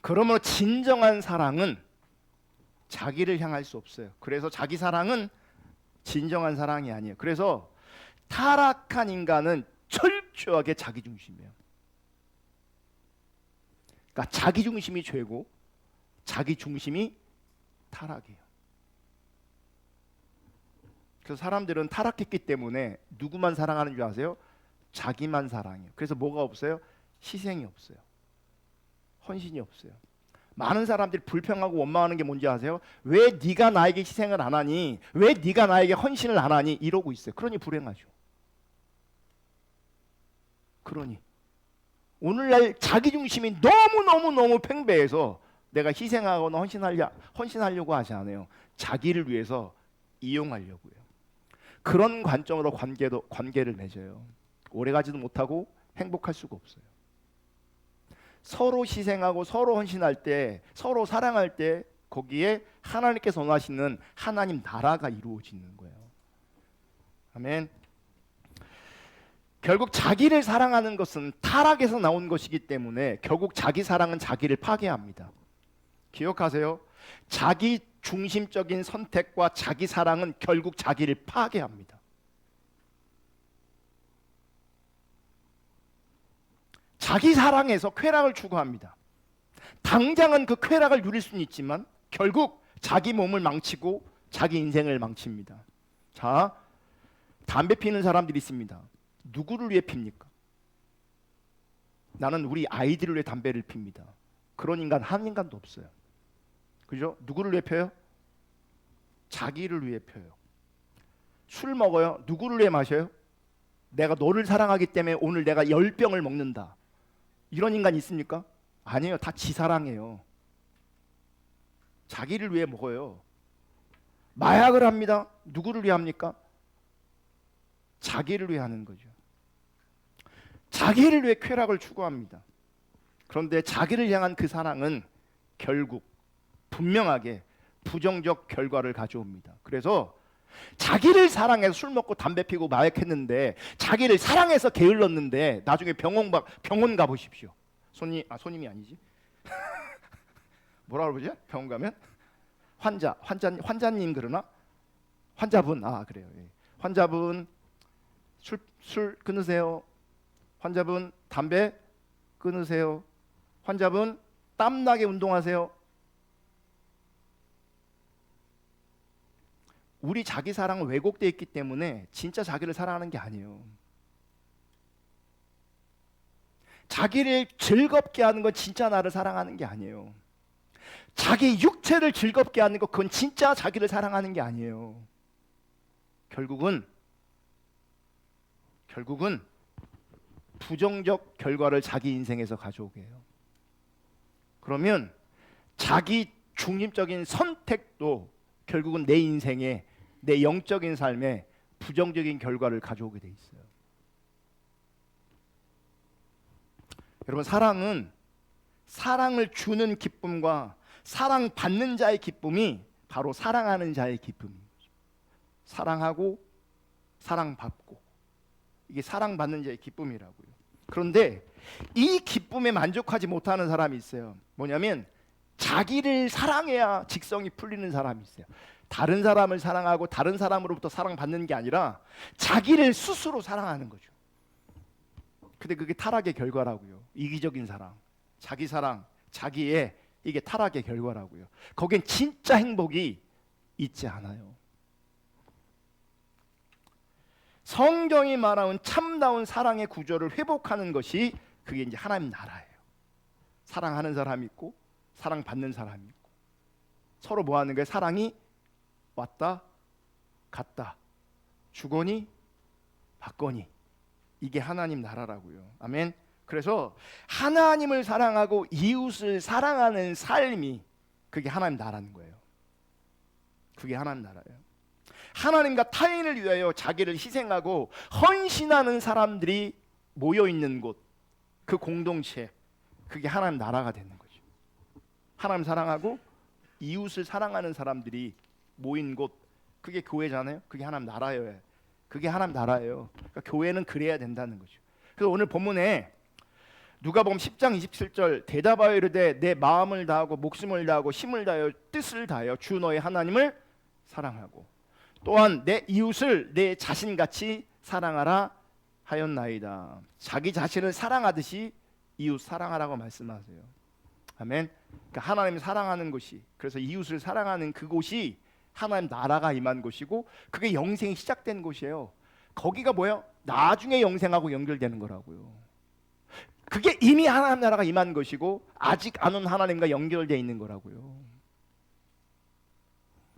그러므로 진정한 사랑은 자기를 향할 수 없어요. 그래서 자기 사랑은 진정한 사랑이 아니에요. 그래서 타락한 인간은 철저하게 자기 중심이에요. 그러니까 자기 중심이 죄고 자기 중심이 타락이에요. 그래서 사람들은 타락했기 때문에 누구만 사랑하는 줄 아세요? 자기만 사랑해요. 그래서 뭐가 없어요? 희생이 없어요. 헌신이 없어요. 많은 사람들이 불평하고 원망하는 게 뭔지 아세요? 왜 네가 나에게 희생을 안 하니? 왜 네가 나에게 헌신을 안 하니? 이러고 있어요. 그러니 불행하죠. 그러니 오늘날 자기 중심이 너무 팽배해서 내가 희생하거나 헌신하려고 하지 않아요. 자기를 위해서 이용하려고요. 그런 관점으로 관계를 맺어요. 오래가지도 못하고 행복할 수가 없어요. 서로 희생하고 서로 헌신할 때, 서로 사랑할 때 거기에 하나님께서 원하시는 하나님 나라가 이루어지는 거예요. 아멘. 결국 자기를 사랑하는 것은 타락에서 나온 것이기 때문에 결국 자기 사랑은 자기를 파괴합니다. 기억하세요. 자기 중심적인 선택과 자기 사랑은 결국 자기를 파괴합니다. 자기 사랑에서 쾌락을 추구합니다. 당장은 그 쾌락을 누릴 수는 있지만 결국 자기 몸을 망치고 자기 인생을 망칩니다. 자, 담배 피는 사람들이 있습니다. 누구를 위해 핍니까? 나는 우리 아이들을 위해 담배를 핍니다. 그런 인간 한 인간도 없어요. 그죠? 누구를 위해 펴요? 자기를 위해 펴요. 술 먹어요. 누구를 위해 마셔요? 내가 너를 사랑하기 때문에 오늘 내가 10병을 먹는다. 이런 인간 있습니까? 아니에요. 다 지 사랑해요. 자기를 위해 먹어요. 마약을 합니다. 누구를 위해 합니까? 자기를 위해 하는 거죠. 자기를 위해 쾌락을 추구합니다. 그런데 자기를 향한 그 사랑은 결국 분명하게 부정적 결과를 가져옵니다. 그래서 자기를 사랑해서 술 먹고 담배 피고 마약했는데 자기를 사랑해서 게을렀는데 나중에 병원 가보십시오. 손님이 아니지. 뭐라 그러지? 병원 가면 환자님 그러나? 환자분 그래요. 예. 환자분 술 끊으세요. 환자분 담배 끊으세요. 환자분 땀나게 운동하세요. 우리 자기 사랑은 왜곡되어 있기 때문에 진짜 자기를 사랑하는 게 아니에요. 자기를 즐겁게 하는 건 진짜 나를 사랑하는 게 아니에요. 자기 육체를 즐겁게 하는 것 그건 진짜 자기를 사랑하는 게 아니에요. 결국은 부정적 결과를 자기 인생에서 가져오게 해요. 그러면 자기 중심적인 선택도 결국은 내 인생에 내 영적인 삶에 부정적인 결과를 가져오게 돼 있어요. 여러분 사랑은 사랑을 주는 기쁨과 사랑받는 자의 기쁨이 바로 사랑하는 자의 기쁨입니다. 사랑하고 사랑받고 이게 사랑받는 자의 기쁨이라고요. 그런데 이 기쁨에 만족하지 못하는 사람이 있어요. 뭐냐면 자기를 사랑해야 직성이 풀리는 사람이 있어요. 다른 사람을 사랑하고 다른 사람으로부터 사랑받는 게 아니라 자기를 스스로 사랑하는 거죠. 근데 그게 타락의 결과라고요. 이기적인 사랑, 자기 사랑, 자기의 이게 타락의 결과라고요. 거긴 진짜 행복이 있지 않아요. 성경이 말하는 참다운 사랑의 구조를 회복하는 것이 그게 이제 하나님 나라예요. 사랑하는 사람이 있고 사랑받는 사람이 있고 서로 뭐 하는 거예요? 사랑이 왔다 갔다 주거니 받거니 이게 하나님 나라라고요. 아멘. 그래서 하나님을 사랑하고 이웃을 사랑하는 삶이 그게 하나님 나라는 거예요. 그게 하나님 나라예요. 하나님과 타인을 위하여 자기를 희생하고 헌신하는 사람들이 모여 있는 곳, 그 공동체, 그게 하나님 나라가 되는 거죠. 하나님 사랑하고 이웃을 사랑하는 사람들이 모인 곳, 그게 교회잖아요. 그게 하나님 나라예요. 그게 하나님 나라예요. 그러니까 교회는 그래야 된다는 거죠. 그래서 오늘 본문에 누가복음 10장 27절 대답하여 이르되 내 마음을 다하고 목숨을 다하고 힘을 다하여 뜻을 다하여 주 너의 하나님을 사랑하고 또한 내 이웃을 내 자신같이 사랑하라 하였나이다. 자기 자신을 사랑하듯이 이웃 사랑하라고 말씀하세요. 아멘. 그러니까 하나님 사랑하는 곳이, 그래서 이웃을 사랑하는 그곳이 하나님 나라가 임한 곳이고 그게 영생이 시작된 곳이에요. 거기가 뭐예요? 나중에 영생하고 연결되는 거라고요. 그게 이미 하나님 나라가 임한 것이고 아직 안 온 하나님과 연결되어 있는 거라고요.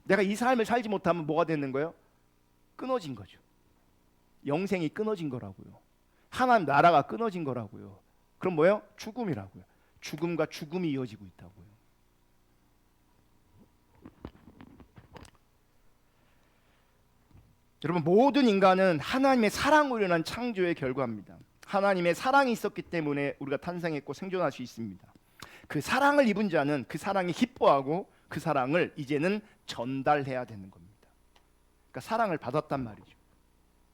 내가 이 삶을 살지 못하면 뭐가 되는 거예요? 끊어진 거죠. 영생이 끊어진 거라고요. 하나님 나라가 끊어진 거라고요. 그럼 뭐예요? 죽음이라고요. 죽음과 죽음이 이어지고 있다고요. 여러분, 모든 인간은 하나님의 사랑으로 인한 창조의 결과입니다. 하나님의 사랑이 있었기 때문에 우리가 탄생했고 생존할 수 있습니다. 그 사랑을 입은 자는 그 사랑이 기뻐하고 그 사랑을 이제는 전달해야 되는 겁니다. 그러니까 사랑을 받았단 말이죠.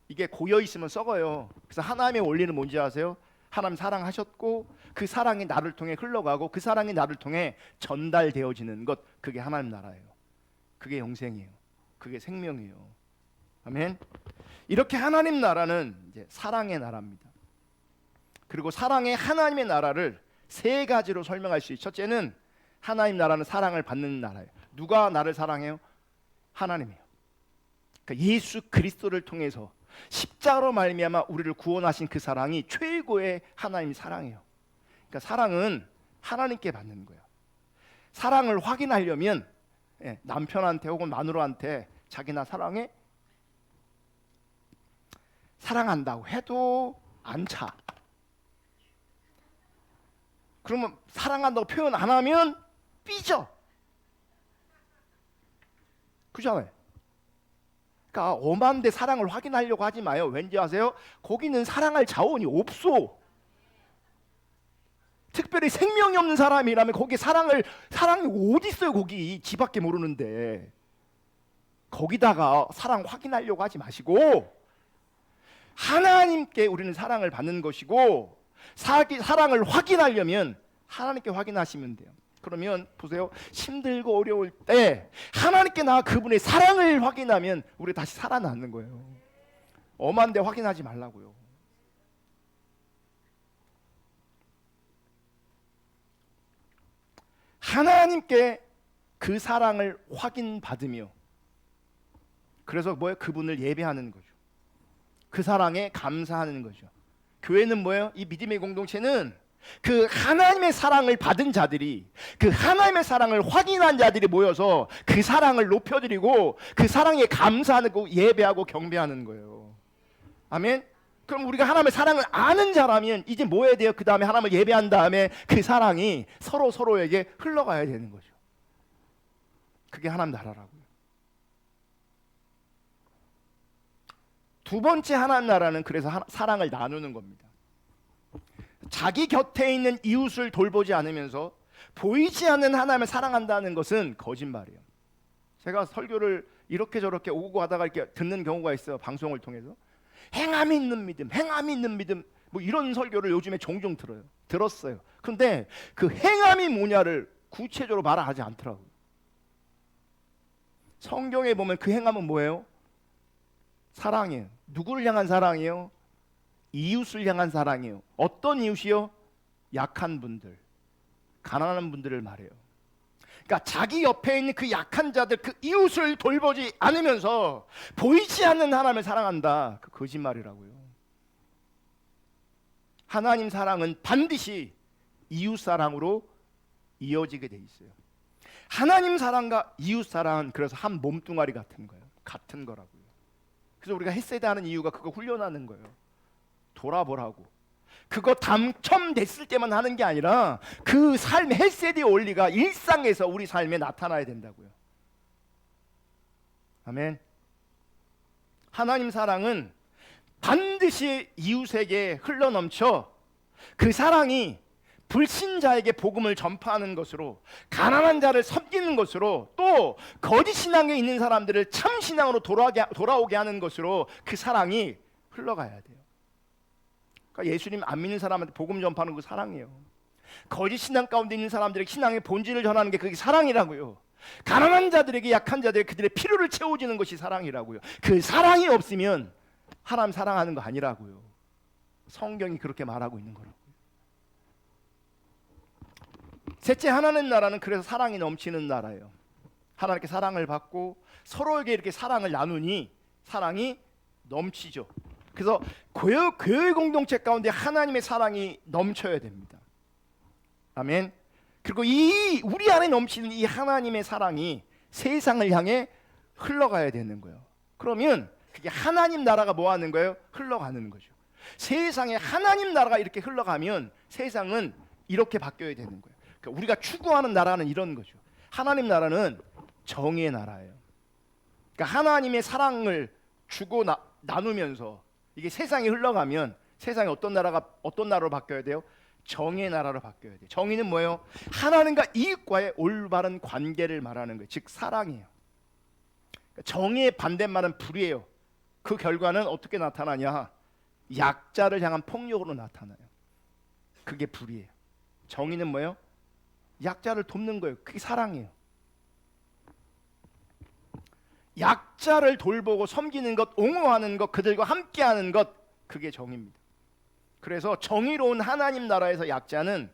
이게 고여 있으면 썩어요. 그래서 하나님의 원리는 뭔지 아세요? 하나님 사랑하셨고 그 사랑이 나를 통해 흘러가고 그 사랑이 나를 통해 전달되어지는 것, 그게 하나님 나라예요. 그게 영생이에요. 그게 생명이에요. 아멘. 이렇게 하나님 나라는 이제 사랑의 나라입니다. 그리고 사랑의 하나님의 나라를 세 가지로 설명할 수 있어요. 첫째는 하나님 나라는 사랑을 받는 나라예요. 누가 나를 사랑해요? 하나님이에요. 그러니까 예수 그리스도를 통해서 십자가로 말미암아 우리를 구원하신 그 사랑이 최고의 하나님의 사랑이에요. 그러니까 사랑은 하나님께 받는 거예요. 사랑을 확인하려면 남편한테 혹은 마누라한테 자기 나 사랑해? 사랑한다고 해도 안 차. 그러면 사랑한다고 표현 안 하면 삐져. 그렇잖아요. 그러니까 엄한데 사랑을 확인하려고 하지 마요. 왠지 아세요? 거기는 사랑할 자원이 없어. 특별히 생명이 없는 사람이라면 거기 사랑이 어디 있어요? 거기 지밖에 모르는데. 거기다가 사랑 확인하려고 하지 마시고 하나님께 우리는 사랑을 받는 것이고 사랑을 확인하려면 하나님께 확인하시면 돼요. 그러면 보세요. 힘들고 어려울 때 하나님께 나와 그분의 사랑을 확인하면 우리 다시 살아나는 거예요. 엄한데 확인하지 말라고요. 하나님께 그 사랑을 확인받으며 그래서 뭐예요? 그분을 예배하는 거죠. 그 사랑에 감사하는 거죠. 교회는 뭐예요? 이 믿음의 공동체는 그 하나님의 사랑을 받은 자들이, 그 하나님의 사랑을 확인한 자들이 모여서 그 사랑을 높여드리고 그 사랑에 감사하는 거, 예배하고 경배하는 거예요. 아멘. 그럼 우리가 하나님의 사랑을 아는 자라면 이제 뭐 해야 돼요? 그 다음에 하나님을 예배한 다음에 그 사랑이 서로에게 흘러가야 되는 거죠. 그게 하나님 나라라고요. 두 번째 하나님 나라는 그래서 사랑을 나누는 겁니다. 자기 곁에 있는 이웃을 돌보지 않으면서 보이지 않는 하나님을 사랑한다는 것은 거짓말이에요. 제가 설교를 이렇게 저렇게 오고 가다가 이렇게 듣는 경우가 있어요. 방송을 통해서 행함이 있는 믿음, 행함이 있는 믿음, 뭐 이런 설교를 요즘에 종종 들었어요. 근데 그 행함이 뭐냐를 구체적으로 말하지 않더라고요. 성경에 보면 그 행함은 뭐예요? 사랑이에요. 누구를 향한 사랑이에요? 이웃을 향한 사랑이에요. 어떤 이웃이요? 약한 분들, 가난한 분들을 말해요. 그러니까 자기 옆에 있는 그 약한 자들, 그 이웃을 돌보지 않으면서 보이지 않는 하나님을 사랑한다. 그 거짓말이라고요. 하나님 사랑은 반드시 이웃 사랑으로 이어지게 돼 있어요. 하나님 사랑과 이웃 사랑은 그래서 한 몸뚱아리 같은 거예요. 같은 거라고요. 그래서 우리가 헷세대 하는 이유가 그거 훈련하는 거예요. 돌아보라고. 그거 당첨됐을 때만 하는 게 아니라 그 삶의 헬세대의 원리가 일상에서 우리 삶에 나타나야 된다고요. 아멘. 하나님 사랑은 반드시 이웃에게 흘러넘쳐 그 사랑이 불신자에게 복음을 전파하는 것으로, 가난한 자를 섬기는 것으로, 또 거짓 신앙에 있는 사람들을 참 신앙으로 돌아오게 하는 것으로 그 사랑이 흘러가야 돼요. 그러니까 예수님 안 믿는 사람한테 복음 전파하는 거 사랑이에요. 거짓 신앙 가운데 있는 사람들에게 신앙의 본질을 전하는 게 그게 사랑이라고요. 가난한 자들에게, 약한 자들에게 그들의 필요를 채워주는 것이 사랑이라고요. 그 사랑이 없으면 하나님 사랑하는 거 아니라고요. 성경이 그렇게 말하고 있는 거라고요. 셋째, 하나님 나라는 그래서 사랑이 넘치는 나라예요. 하나님께 사랑을 받고 서로에게 이렇게 사랑을 나누니 사랑이 넘치죠. 그래서 교회 공동체 가운데 하나님의 사랑이 넘쳐야 됩니다. 아멘. 그리고 이 우리 안에 넘치는 이 하나님의 사랑이 세상을 향해 흘러가야 되는 거예요. 그러면 그게 하나님 나라가 뭐 하는 거예요? 흘러가는 거죠. 세상에 하나님 나라가 이렇게 흘러가면 세상은 이렇게 바뀌어야 되는 거예요. 그러니까 우리가 추구하는 나라는 이런 거죠. 하나님 나라는 정의의 나라예요. 그러니까 하나님의 사랑을 주고 나누면서 이게 세상에 흘러가면 세상이 어떤 나라로 바뀌어야 돼요? 정의의 나라로 바뀌어야 돼요. 정의는 뭐예요? 하나님과 이웃과의 올바른 관계를 말하는 거예요. 즉 사랑이에요. 그러니까 정의의 반대말은 불이에요. 그 결과는 어떻게 나타나냐? 약자를 향한 폭력으로 나타나요. 그게 불이에요. 정의는 뭐예요? 약자를 돕는 거예요. 그게 사랑이에요. 약자를 돌보고 섬기는 것, 옹호하는 것, 그들과 함께하는 것, 그게 정의입니다. 그래서 정의로운 하나님 나라에서 약자는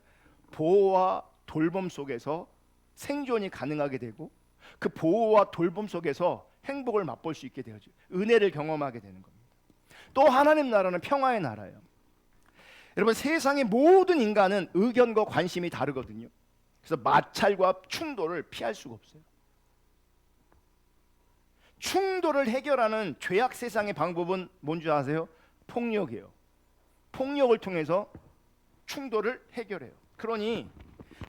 보호와 돌봄 속에서 생존이 가능하게 되고, 그 보호와 돌봄 속에서 행복을 맛볼 수 있게 되어죠. 은혜를 경험하게 되는 겁니다. 또 하나님 나라는 평화의 나라예요. 여러분, 세상의 모든 인간은 의견과 관심이 다르거든요. 그래서 마찰과 충돌을 피할 수가 없어요. 충돌을 해결하는 죄악 세상의 방법은 뭔지 아세요? 폭력이에요. 폭력을 통해서 충돌을 해결해요. 그러니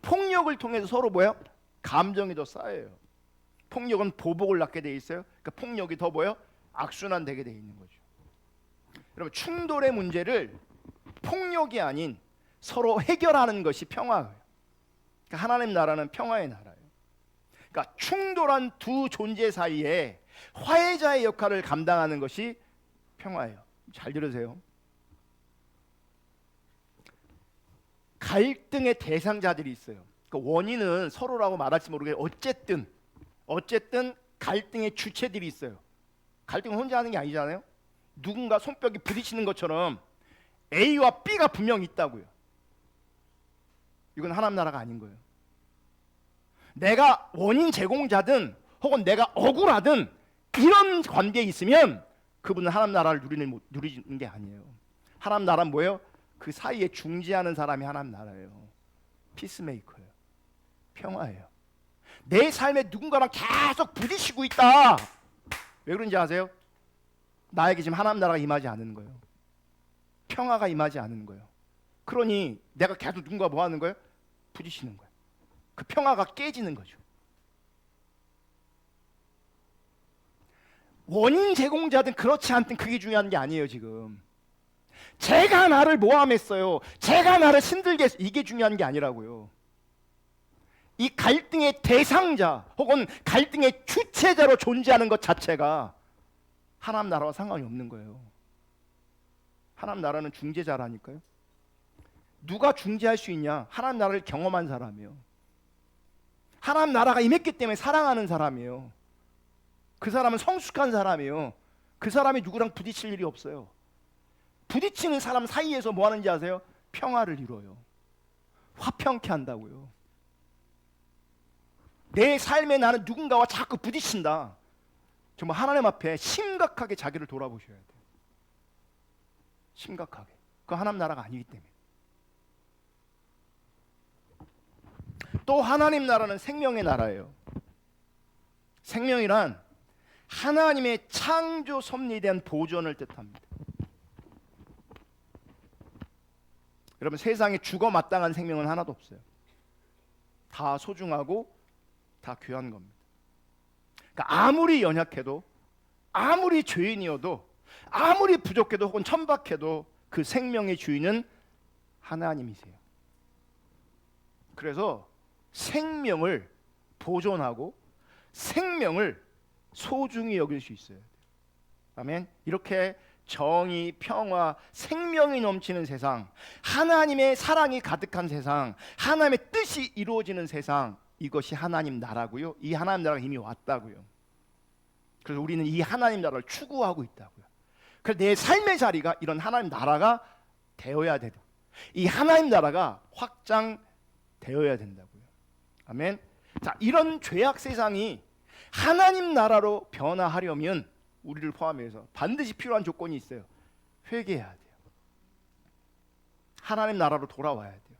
폭력을 통해서 서로 뭐예요? 감정이 더 쌓여요. 폭력은 보복을 낳게 돼 있어요. 그러니까 폭력이 더 뭐예요? 악순환되게 돼 있는 거죠. 여러분, 충돌의 문제를 폭력이 아닌 서로 해결하는 것이 평화예요. 그러니까 하나님 나라는 평화의 나라예요. 그러니까 충돌한 두 존재 사이에 화해자의 역할을 감당하는 것이 평화예요. 잘 들으세요. 갈등의 대상자들이 있어요. 그 원인은 서로라고 말할지 모르겠는데 어쨌든 갈등의 주체들이 있어요. 갈등은 혼자 하는 게 아니잖아요. 누군가 손뼉이 부딪히는 것처럼 A와 B가 분명히 있다고요. 이건 하나님 나라가 아닌 거예요. 내가 원인 제공자든 혹은 내가 억울하든 이런 관계에 있으면 그분은 하나님 나라를 누리는 게 아니에요. 하나님 나라는 뭐예요? 그 사이에 중재하는 사람이 하나님 나라예요. 피스메이커예요. 평화예요. 내 삶에 누군가랑 계속 부딪히고 있다. 왜 그런지 아세요? 나에게 지금 하나님 나라가 임하지 않는 거예요. 평화가 임하지 않는 거예요. 그러니 내가 계속 누군가 뭐 하는 거예요? 부딪히는 거예요. 그 평화가 깨지는 거죠. 원인 제공자든 그렇지 않든 그게 중요한 게 아니에요. 지금 제가 나를 모함했어요, 제가 나를 힘들게 했어요, 이게 중요한 게 아니라고요. 이 갈등의 대상자 혹은 갈등의 주체자로 존재하는 것 자체가 하나님 나라와 상관이 없는 거예요. 하나님 나라는 중재자라니까요. 누가 중재할 수 있냐? 하나님 나라를 경험한 사람이에요. 하나님 나라가 임했기 때문에 사랑하는 사람이에요. 그 사람은 성숙한 사람이에요. 그 사람이 누구랑 부딪힐 일이 없어요. 부딪히는 사람 사이에서 뭐 하는지 아세요? 평화를 이뤄요. 화평케 한다고요. 내 삶에 나는 누군가와 자꾸 부딪힌다. 정말 하나님 앞에 심각하게 자기를 돌아보셔야 돼요. 심각하게. 그거 하나님 나라가 아니기 때문에. 또 하나님 나라는 생명의 나라예요. 생명이란 하나님의 창조 섭리에 대한 보존을 뜻합니다. 여러분, 세상에 죽어 마땅한 생명은 하나도 없어요. 다 소중하고 다 귀한 겁니다. 그러니까 아무리 연약해도, 아무리 죄인이어도, 아무리 부족해도 혹은 천박해도 그 생명의 주인은 하나님이세요. 그래서 생명을 보존하고 생명을 소중히 여길 수 있어요. 아멘. 이렇게 정의, 평화, 생명이 넘치는 세상, 하나님의 사랑이 가득한 세상, 하나님의 뜻이 이루어지는 세상, 이것이 하나님 나라고요. 이 하나님 나라가 이미 왔다고요. 그래서 우리는 이 하나님 나라를 추구하고 있다고요. 그래서 내 삶의 자리가 이런 하나님 나라가 되어야 되고, 이 하나님 나라가 확장되어야 된다고요. 아멘. 자, 이런 죄악 세상이 하나님 나라로 변화하려면 우리를 포함해서 반드시 필요한 조건이 있어요. 회개해야 돼요. 하나님 나라로 돌아와야 돼요.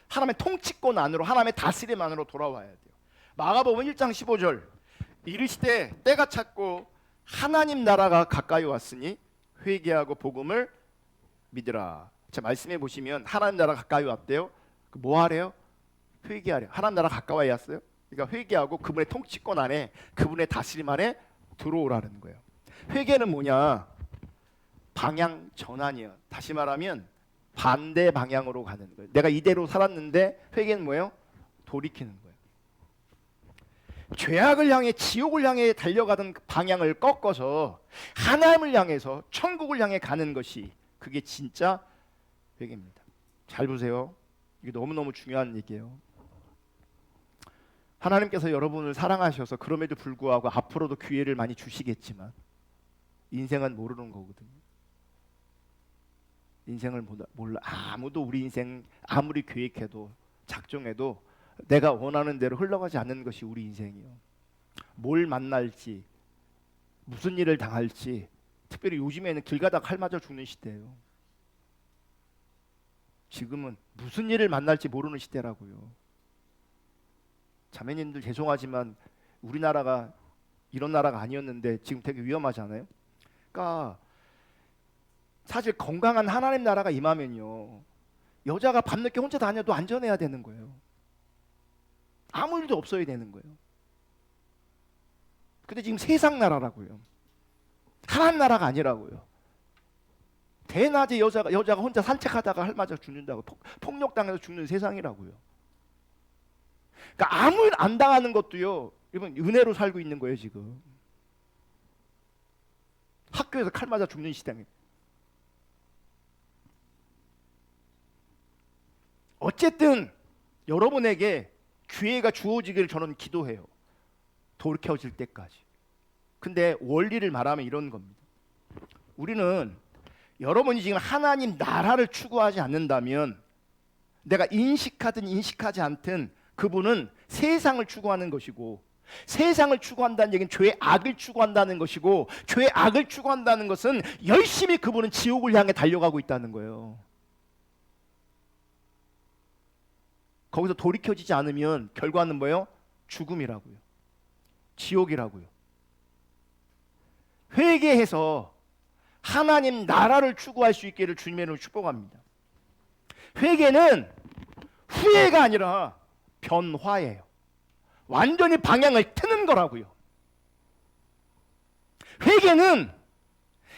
하나님의 통치권 안으로, 하나님의 다스림 안으로 돌아와야 돼요. 마가복음 1장 15절, 이르시되 때가 찼고 하나님 나라가 가까이 왔으니 회개하고 복음을 믿으라. 자, 말씀해 보시면 하나님 나라가 가까이 왔대요. 뭐 하래요? 회개하래요. 하나님 나라가 가까이 왔어요. 그러니까 회개하고 그분의 통치권 안에, 그분의 다스림 안에 들어오라는 거예요. 회개는 뭐냐? 방향 전환이에요. 다시 말하면 반대 방향으로 가는 거예요. 내가 이대로 살았는데 회개는 뭐예요? 돌이키는 거예요. 죄악을 향해, 지옥을 향해 달려가던 그 방향을 꺾어서 하나님을 향해서 천국을 향해 가는 것이, 그게 진짜 회개입니다. 잘 보세요. 이게 너무너무 중요한 얘기예요. 하나님께서 여러분을 사랑하셔서 그럼에도 불구하고 앞으로도 기회를 많이 주시겠지만 인생은 모르는 거거든요. 인생을 몰라. 아무도 우리 인생 아무리 계획해도 작정해도 내가 원하는 대로 흘러가지 않는 것이 우리 인생이에요. 뭘 만날지, 무슨 일을 당할지, 특별히 요즘에는 길 가다가 칼 맞아 죽는 시대예요. 지금은 무슨 일을 만날지 모르는 시대라고요. 자매님들 죄송하지만 우리나라가 이런 나라가 아니었는데 지금 되게 위험하지 않아요? 그러니까 사실 건강한 하나님 나라가 임하면요, 여자가 밤늦게 혼자 다녀도 안전해야 되는 거예요. 아무 일도 없어야 되는 거예요. 근데 지금 세상 나라라고요. 하나님 나라가 아니라고요. 대낮에 여자가 혼자 산책하다가 할 맞아 죽는다고, 폭력당해서 죽는 세상이라고요. 그러니까 아무 일 안 당하는 것도요, 여러분 은혜로 살고 있는 거예요. 지금 학교에서 칼 맞아 죽는 시대에. 어쨌든 여러분에게 기회가 주어지기를 저는 기도해요. 돌이켜질 때까지. 근데 원리를 말하면 이런 겁니다. 우리는, 여러분이 지금 하나님 나라를 추구하지 않는다면, 내가 인식하든 인식하지 않든 그분은 세상을 추구하는 것이고, 세상을 추구한다는 얘기는 죄악을 추구한다는 것이고, 죄악을 추구한다는 것은 열심히 그분은 지옥을 향해 달려가고 있다는 거예요. 거기서 돌이켜지지 않으면 결과는 뭐예요? 죽음이라고요. 지옥이라고요. 회개해서 하나님 나라를 추구할 수 있기를 주님의 이름으로 축복합니다. 회개는 후회가 아니라 변화예요. 완전히 방향을 트는 거라고요. 회개는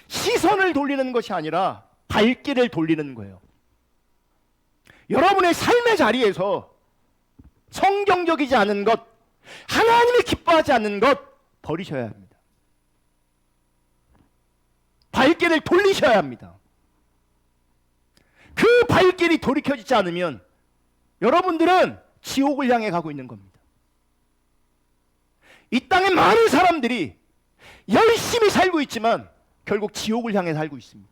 시선을 돌리는 것이 아니라 발길을 돌리는 거예요. 여러분의 삶의 자리에서 성경적이지 않은 것, 하나님이 기뻐하지 않는 것 버리셔야 합니다. 발길을 돌리셔야 합니다. 그 발길이 돌이켜지지 않으면 여러분들은 지옥을 향해 가고 있는 겁니다. 이 땅에 많은 사람들이 열심히 살고 있지만 결국 지옥을 향해 살고 있습니다.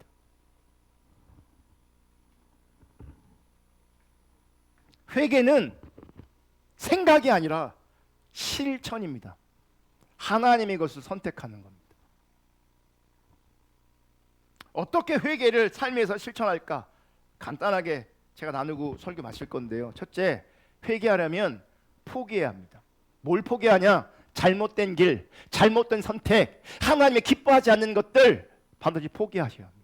회개는 생각이 아니라 실천입니다. 하나님의 것을 선택하는 겁니다. 어떻게 회개를 삶에서 실천할까? 간단하게 제가 나누고 설교 마칠 건데요. 첫째, 회개하려면 포기해야 합니다. 뭘 포기하냐? 잘못된 길, 잘못된 선택, 하나님의 기뻐하지 않는 것들 반드시 포기하셔야 합니다.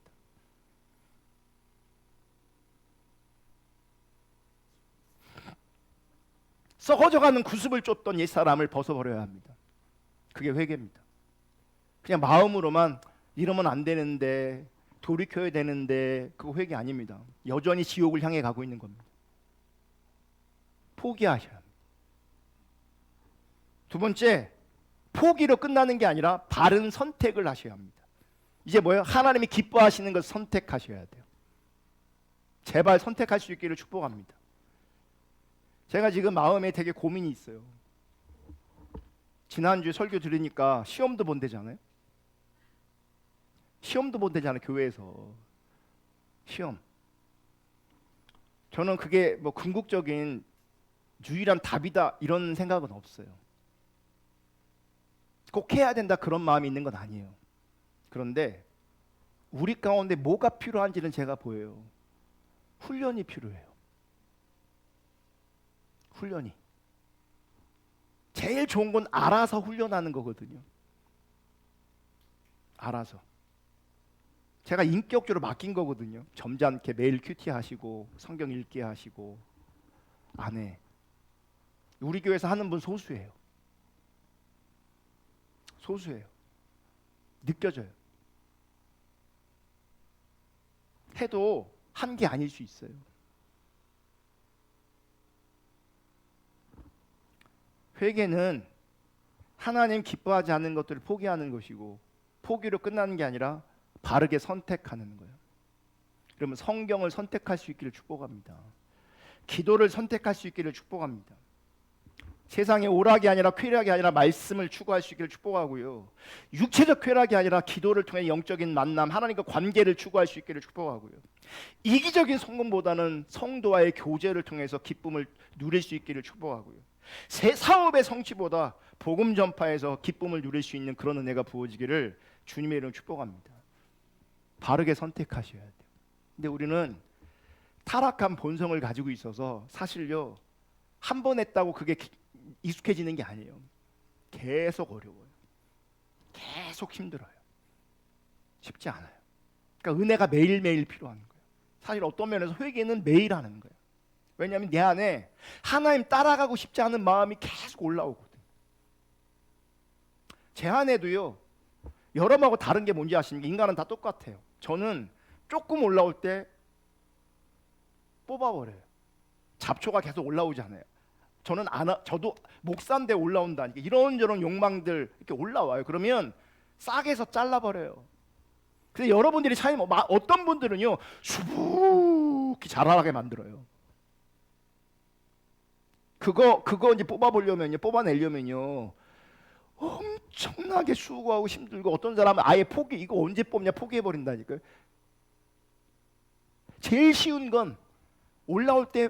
썩어져가는 구습을 쫓던 옛사람을 벗어버려야 합니다. 그게 회개입니다. 그냥 마음으로만 이러면 안 되는데, 돌이켜야 되는데, 그거 회개 아닙니다. 여전히 지옥을 향해 가고 있는 겁니다. 포기하셔야 합니다. 두 번째, 포기로 끝나는 게 아니라 바른 선택을 하셔야 합니다. 이제 뭐예요? 하나님이 기뻐하시는 것을 선택하셔야 돼요. 제발 선택할 수 있기를 축복합니다. 제가 지금 마음에 되게 고민이 있어요. 지난주에 설교 들으니까 시험도 본대잖아요. 시험도 본대잖아요. 교회에서 시험. 저는 그게 뭐 궁극적인 유일한 답이다 이런 생각은 없어요. 꼭 해야 된다 그런 마음이 있는 건 아니에요. 그런데 우리 가운데 뭐가 필요한지는 제가 보여요. 훈련이 필요해요. 훈련이. 제일 좋은 건 알아서 훈련하는 거거든요. 알아서. 제가 인격적으로 맡긴 거거든요. 점잖게 매일 큐티 하시고 성경 읽기 하시고 안 해. 우리 교회에서 하는 분 소수예요. 소수예요. 느껴져요. 해도 한 게 아닐 수 있어요. 회개는 하나님 기뻐하지 않는 것들을 포기하는 것이고 포기로 끝나는 게 아니라 바르게 선택하는 거예요. 그러면 성경을 선택할 수 있기를 축복합니다. 기도를 선택할 수 있기를 축복합니다. 세상의 오락이 아니라 쾌락이 아니라 말씀을 추구할 수 있기를 축복하고요. 육체적 쾌락이 아니라 기도를 통해 영적인 만남, 하나님과 관계를 추구할 수 있기를 축복하고요. 이기적인 성공보다는 성도와의 교제를 통해서 기쁨을 누릴 수 있기를 축복하고요. 새 사업의 성취보다 복음 전파에서 기쁨을 누릴 수 있는 그런 은혜가 부어지기를 주님의 이름으로 축복합니다. 바르게 선택하셔야 돼요. 근데 우리는 타락한 본성을 가지고 있어서 사실요, 한 번 했다고 그게 익숙해지는 게 아니에요. 계속 어려워요. 계속 힘들어요. 쉽지 않아요. 그러니까 은혜가 매일매일 필요한 거예요. 사실 어떤 면에서 회개는 매일 하는 거예요. 왜냐하면 내 안에 하나님 따라가고 싶지 않은 마음이 계속 올라오거든요. 제 안에도요, 여러분하고 다른 게 뭔지 아십니까? 인간은 다 똑같아요. 저는 조금 올라올 때 뽑아버려요. 잡초가 계속 올라오지 않아요. 저도 목산대 올라온다니까 이런저런 욕망들 이렇게 올라와요. 그러면 싹에서 잘라버려요. 근데 여러분들이 차이 어떤 분들은요 수북히 자라나게 만들어요. 그거 이제 뽑아내려면요 엄청나게 수고하고 힘들고 어떤 사람은 아예 이거 언제 뽑냐 포기해버린다니까요. 제일 쉬운 건 올라올 때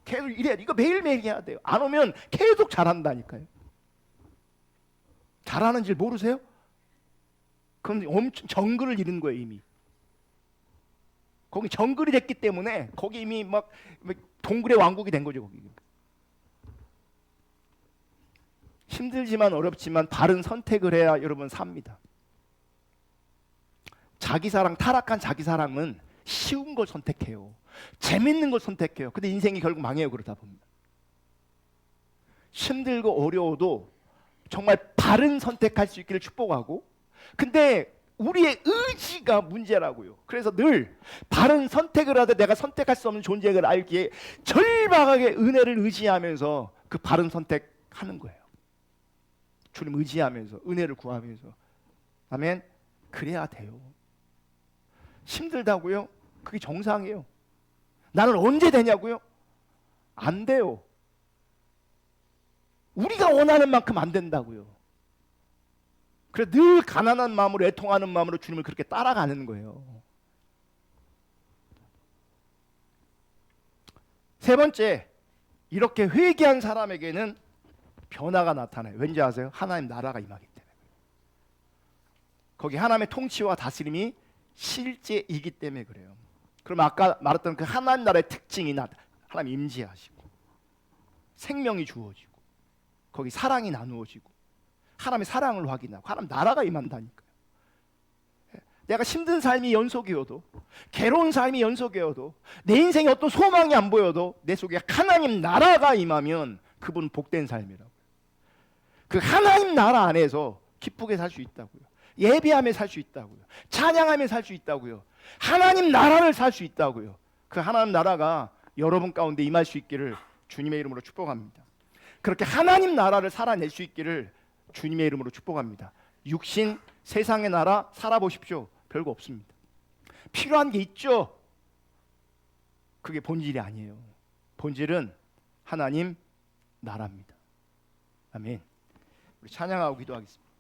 계속 이래. 이거 매일매일 해야 돼요. 안 오면 계속 잘한다니까요. 잘하는 줄 모르세요? 그럼 엄청 정글을 잃은 거예요 이미. 거기 정글이 됐기 때문에 거기 이미 막 동굴의 왕국이 된 거죠 거기. 힘들지만 어렵지만 바른 선택을 해야 여러분 삽니다. 타락한 자기 사랑은 쉬운 걸 선택해요. 재밌는 걸 선택해요. 근데 인생이 결국 망해요. 그러다 보면 힘들고 어려워도 정말 바른 선택할 수 있기를 축복하고, 근데 우리의 의지가 문제라고요. 그래서 늘 바른 선택을 하되 내가 선택할 수 없는 존재를 알기에 절박하게 은혜를 의지하면서 그 바른 선택하는 거예요. 주님 의지하면서 은혜를 구하면서. 아멘. 그래야 돼요. 힘들다고요? 그게 정상이에요. 나는 언제 되냐고요? 안 돼요. 우리가 원하는 만큼 안 된다고요. 그래서 늘 가난한 마음으로 애통하는 마음으로 주님을 그렇게 따라가는 거예요. 세 번째, 이렇게 회개한 사람에게는 변화가 나타나요. 왠지 아세요? 하나님 나라가 임하기 때문에. 거기 하나님의 통치와 다스림이 실제이기 때문에 그래요. 그럼 아까 말했던 그 하나님 나라의 특징이 하나님 임재하시고 생명이 주어지고 거기 사랑이 나누어지고 하나님의 사랑을 확인하고 하나님 나라가 임한다니까요. 내가 힘든 삶이 연속이어도 괴로운 삶이 연속이어도 내 인생에 어떤 소망이 안 보여도 내 속에 하나님 나라가 임하면 그분은 복된 삶이라고요. 그 하나님 나라 안에서 기쁘게 살 수 있다고요. 예배하며 살 수 있다고요. 찬양하며 살 수 있다고요. 하나님 나라를 살 수 있다고요. 그 하나님 나라가 여러분 가운데 임할 수 있기를 주님의 이름으로 축복합니다. 그렇게 하나님 나라를 살아낼 수 있기를 주님의 이름으로 축복합니다. 육신 세상의 나라 살아보십시오. 별거 없습니다. 필요한 게 있죠. 그게 본질이 아니에요. 본질은 하나님 나라입니다. 아멘. 우리 찬양하고 기도하겠습니다.